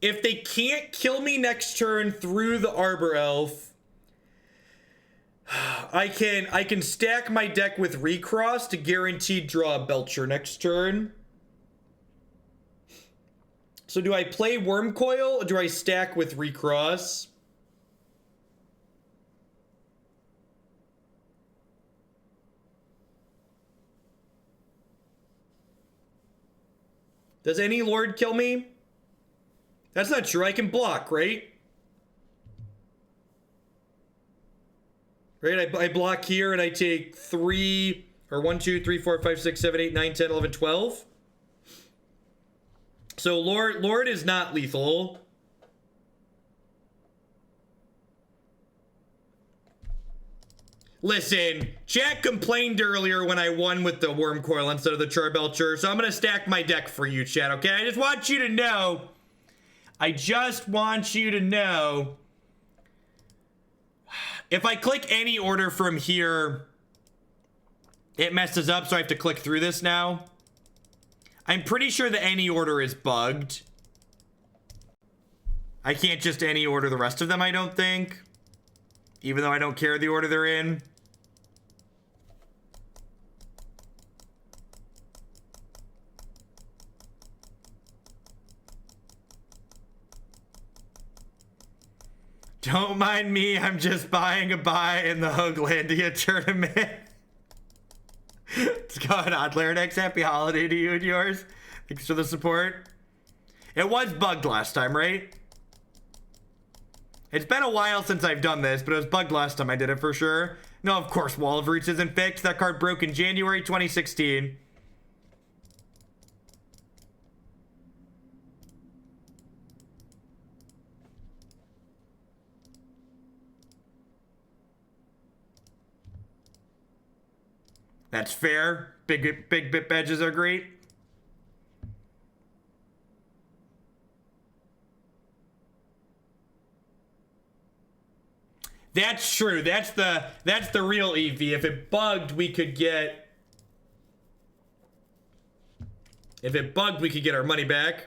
If they can't kill me next turn through the Arbor Elf, I can stack my deck with Recross to guaranteed draw a Belcher next turn. So do I play Wurmcoil or do I stack with Recross? Does any Lord kill me? That's not true. I can block, right? Right, I block here and I take 3, or 1, 2, 3, 4, 5, 6, 7, 8, 9, 10, 11, 12. So Lord is not lethal. Listen, Jack complained earlier when I won with the Wurmcoil instead of the Charbelcher, so I'm gonna stack my deck for you, chat, okay? I just want you to know. If I click any order from here, it messes up, so I have to click through this now. I'm pretty sure the any order is bugged. I can't just any order the rest of them, I don't think. Even though I don't care the order they're in. Don't mind me, I'm just buying a buy in the Hoaglandia tournament. What's going on, Larynx? Happy holiday to you and yours. Thanks for the support. It was bugged last time, right? It's been a while since I've done this, but it was bugged last time I did it for sure. No, of course, Wall of Roots isn't fixed. That card broke in January 2016. That's fair. Big bit badges are great. That's true. That's the real EV. If it bugged, we could get... If it bugged, we could get our money back.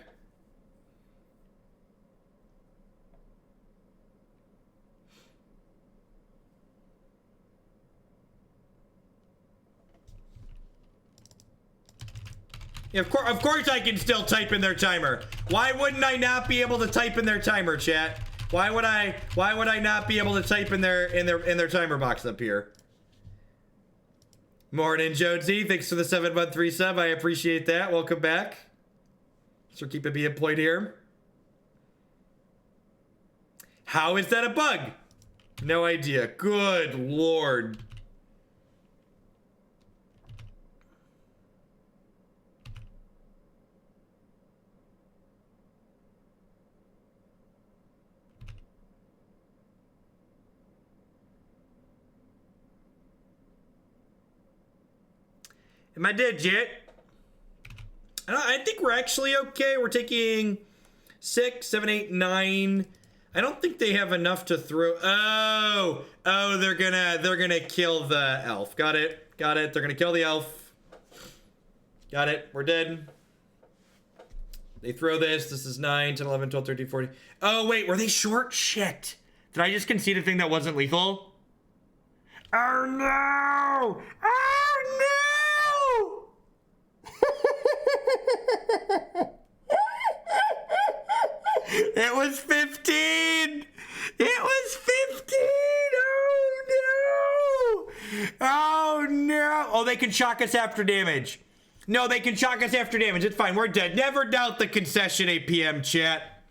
Yeah, of course I can still type in their timer. Why wouldn't I not be able to type in their timer, chat? Why would I not be able to type in their timer box up here? Morning, Jonesy. Thanks for the 7-month resub. I appreciate that. Welcome back. So keeping me employed here. How is that a bug? No idea. Good Lord. Am I dead yet? I think we're actually okay. We're taking 6, 7, 8, 9. I don't think they have enough to throw. Oh, they're gonna kill the elf. Got it. They're gonna kill the elf. Got it. We're dead. They throw this. This is 9, 10, 11, 12, 13, 14. Oh, wait. Were they short? Shit. Did I just concede a thing that wasn't lethal? Oh, no. Oh, no. It was 15. It was 15. Oh, no. Oh, no. Oh, they can shock us after damage. No, they can shock us after damage. It's fine. We're dead. Never doubt the concession, APM chat.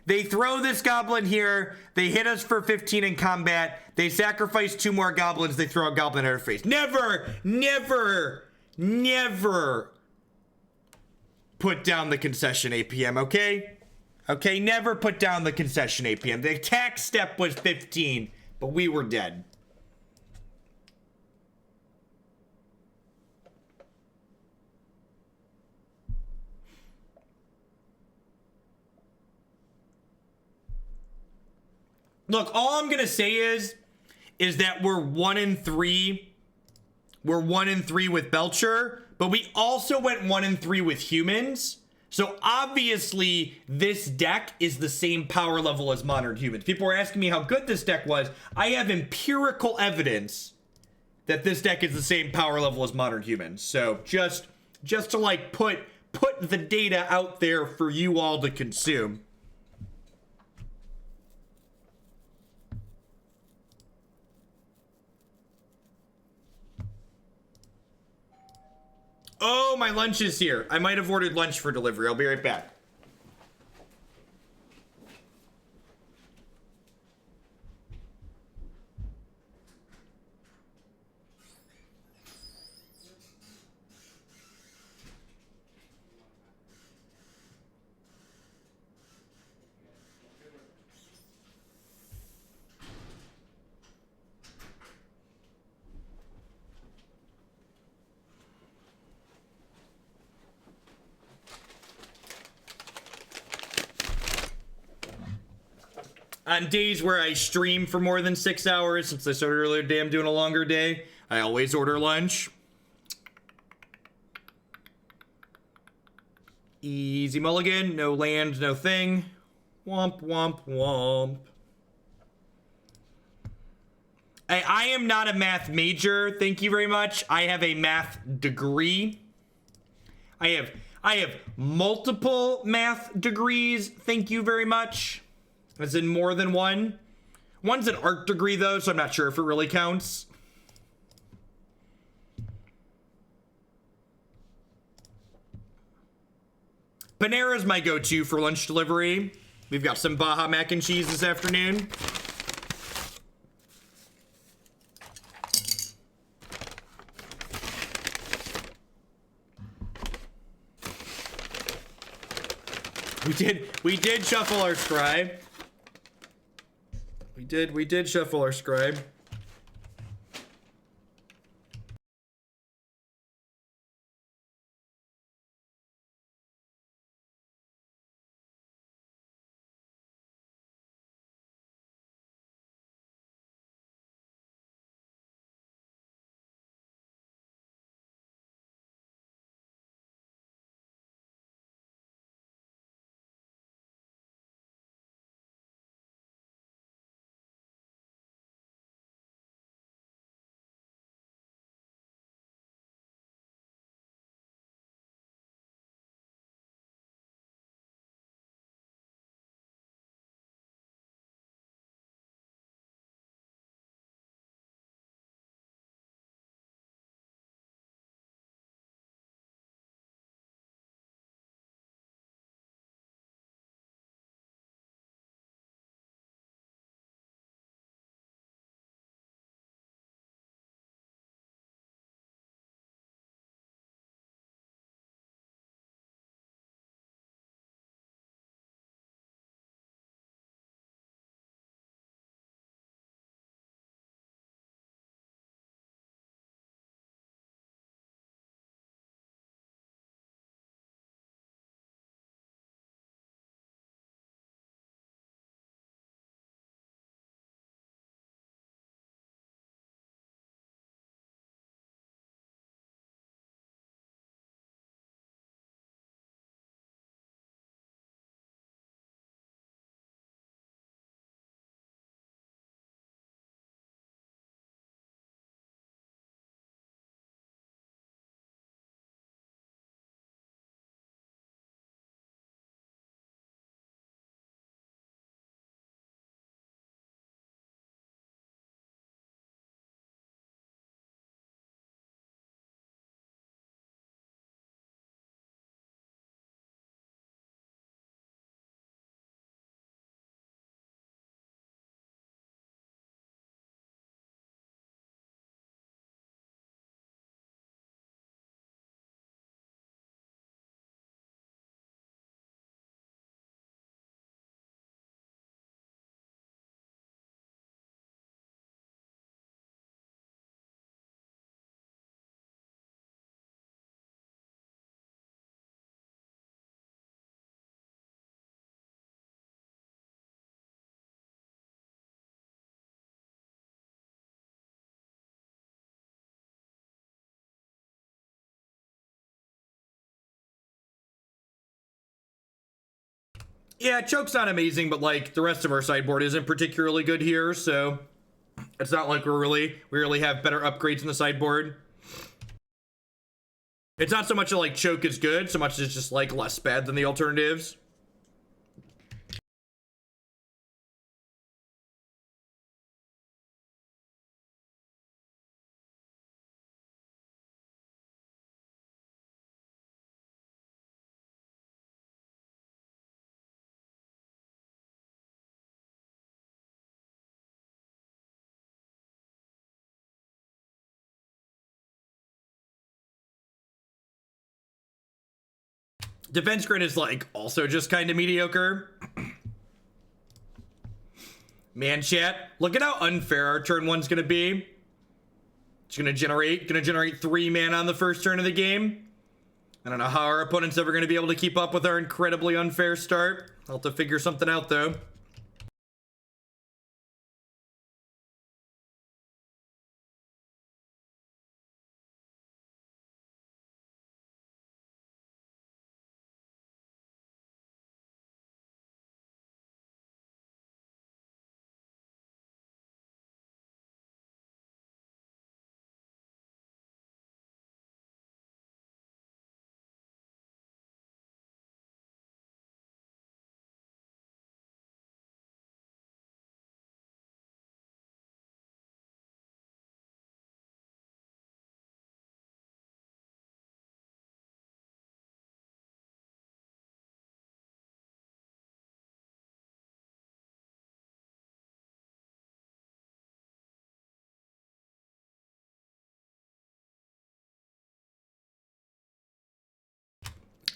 They throw this goblin here. They hit us for 15 in combat. They sacrifice 2 more goblins. They throw a goblin at our face. Never put down the concession, APM, okay? Okay, never put down the concession, APM. The attack step was 15, but we were dead. Look, all I'm gonna say is that we're 1-3. We're 1-3 with Belcher, but we also went 1-3 with humans. So obviously, this deck is the same power level as modern humans. People were asking me how good this deck was. I have empirical evidence that this deck is the same power level as modern humans. So just to like put the data out there for you all to consume. Oh, my lunch is here. I might have ordered lunch for delivery. I'll be right back. On days where I stream for more than 6 hours, since I started earlier today, I'm doing a longer day, I always order lunch. Easy mulligan, no land, no thing. Womp, womp, womp. I am not a math major, thank you very much. I have a math degree. I have multiple math degrees, thank you very much. As in more than one. One's an art degree though, so I'm not sure if it really counts. Panera's my go-to for lunch delivery. We've got some Baja mac and cheese this afternoon. We did shuffle our scribe. We did shuffle our scribe. Yeah, choke's not amazing, but like the rest of our sideboard isn't particularly good here, so it's not like we really have better upgrades in the sideboard. It's not so much like choke is good, so much as just like less bad than the alternatives. Defense grid is like also just kind of mediocre. Man, chat, look at how unfair our turn one's gonna be. It's gonna generate 3 mana on the first turn of the game. I don't know how our opponent's ever gonna be able to keep up with our incredibly unfair start. I'll have to figure something out though.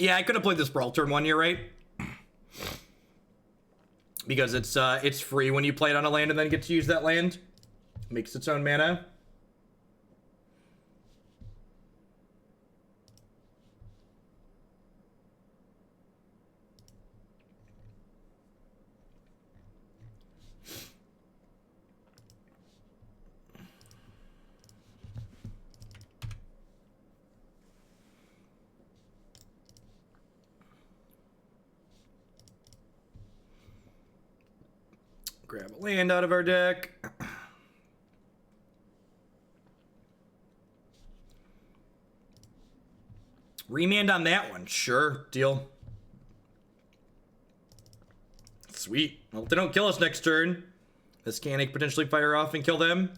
Yeah, I could have played this Sprawl turn 1, you're right. Because it's free when you play it on a land and then get to use that land. Makes its own mana. Grab a land out of our deck. Remand on that one. Sure, deal. Sweet. Well, if they don't kill us next turn, this can potentially fire off and kill them.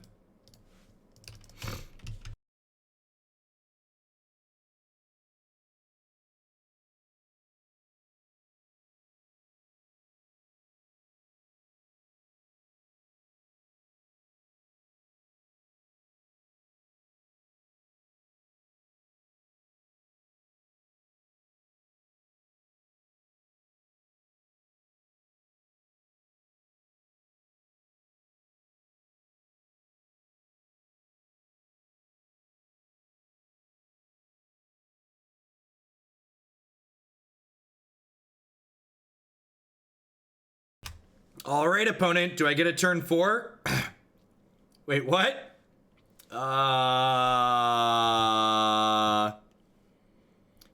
All right, opponent. Do I get a turn 4? Wait, what?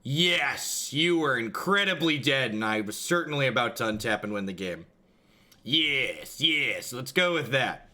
Yes, you were incredibly dead, and I was certainly about to untap and win the game. Yes, yes, let's go with that.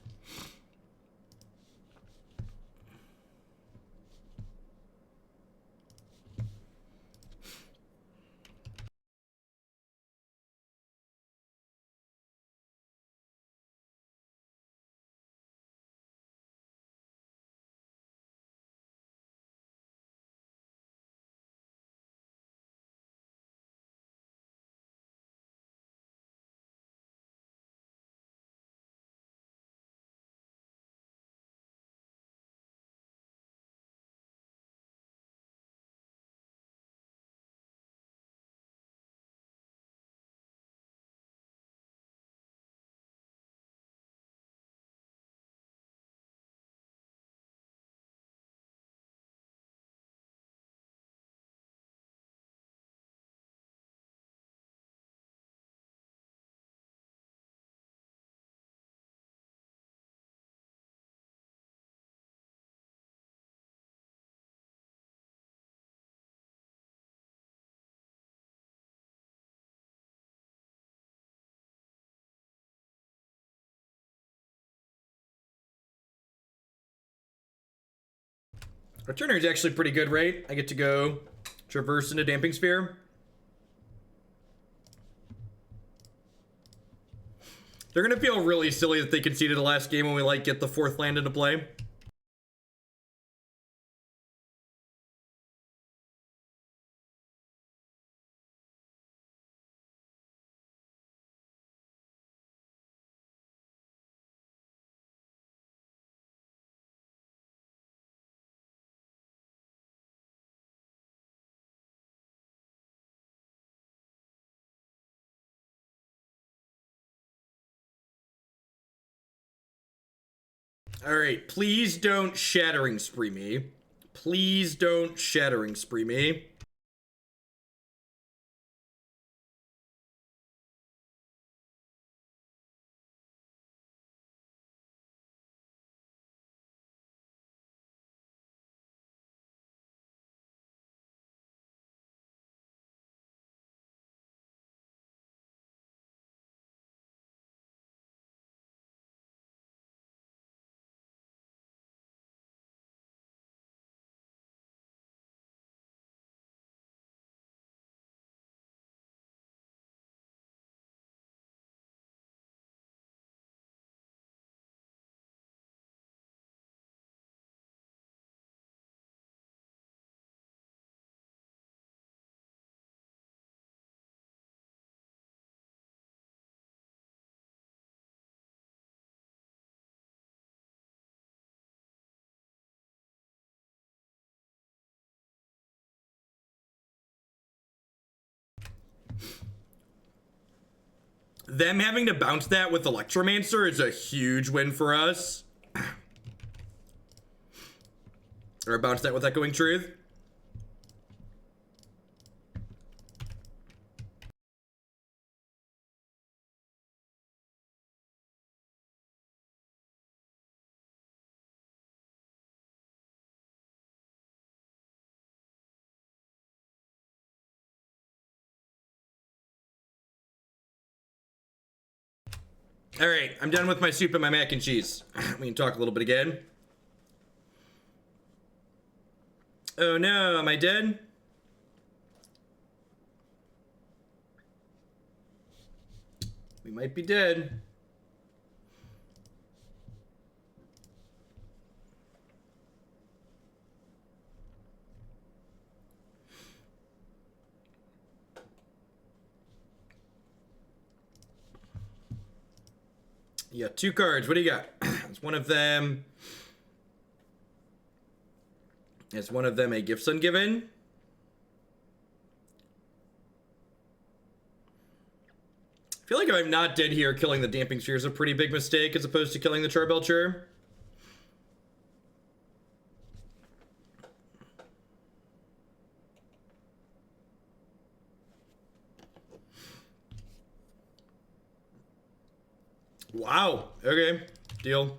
Our turner is actually pretty good, right? I get to go traverse into Damping Sphere. They're gonna feel really silly that they conceded the last game when we like get the 4th land into play. All right, please don't Shattering Spree me. Please don't Shattering Spree me. Them having to bounce that with Electromancer is a huge win for us. Or bounce that with Echoing Truth. All right, I'm done with my soup and my mac and cheese. We can talk a little bit again. Oh no, am I dead? We might be dead. You got 2 cards. What do you got? It's one of them. Is one of them a Gifts Ungiven? I feel like if I'm not dead here, killing the Damping Sphere is a pretty big mistake as opposed to killing the Charbelcher. Wow. Okay. Deal.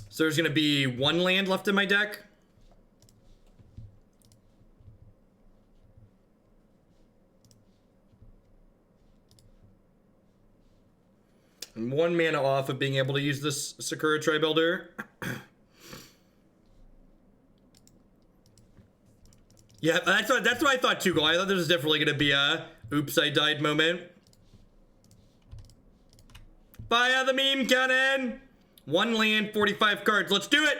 So there's going to be 1 land left in my deck. And 1 mana off of being able to use this Sakura-Tribe Elder. Yeah, that's what I thought too, Go. I thought there was definitely going to be a oops, I died moment. Fire the meme cannon! 1 land, 45 cards. Let's do it!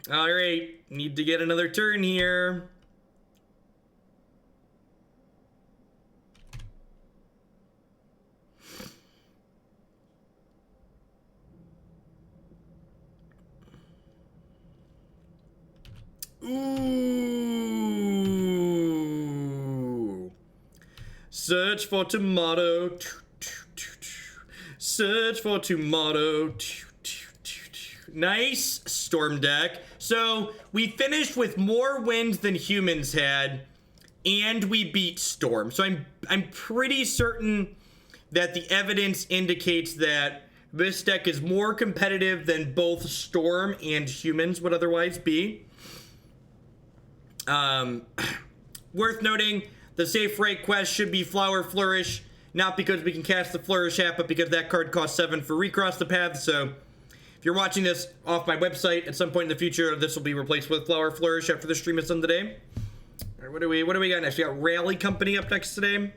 Alright, need to get another turn here. Ooh. Search for tomorrow. Search for tomorrow. Nice storm deck. So we finished with more wins than humans had, and we beat Storm. So I'm pretty certain that the evidence indicates that this deck is more competitive than both Storm and humans would otherwise be. Worth noting, the Safewright Quest should be Flower Flourish, not because we can cast the Flourish app, but because that card costs 7 for Recross the Paths. So if you're watching this off my website at some point in the future, this will be replaced with Flower Flourish after the stream is done today. All right, what do we got next? We got Rally Company up next today.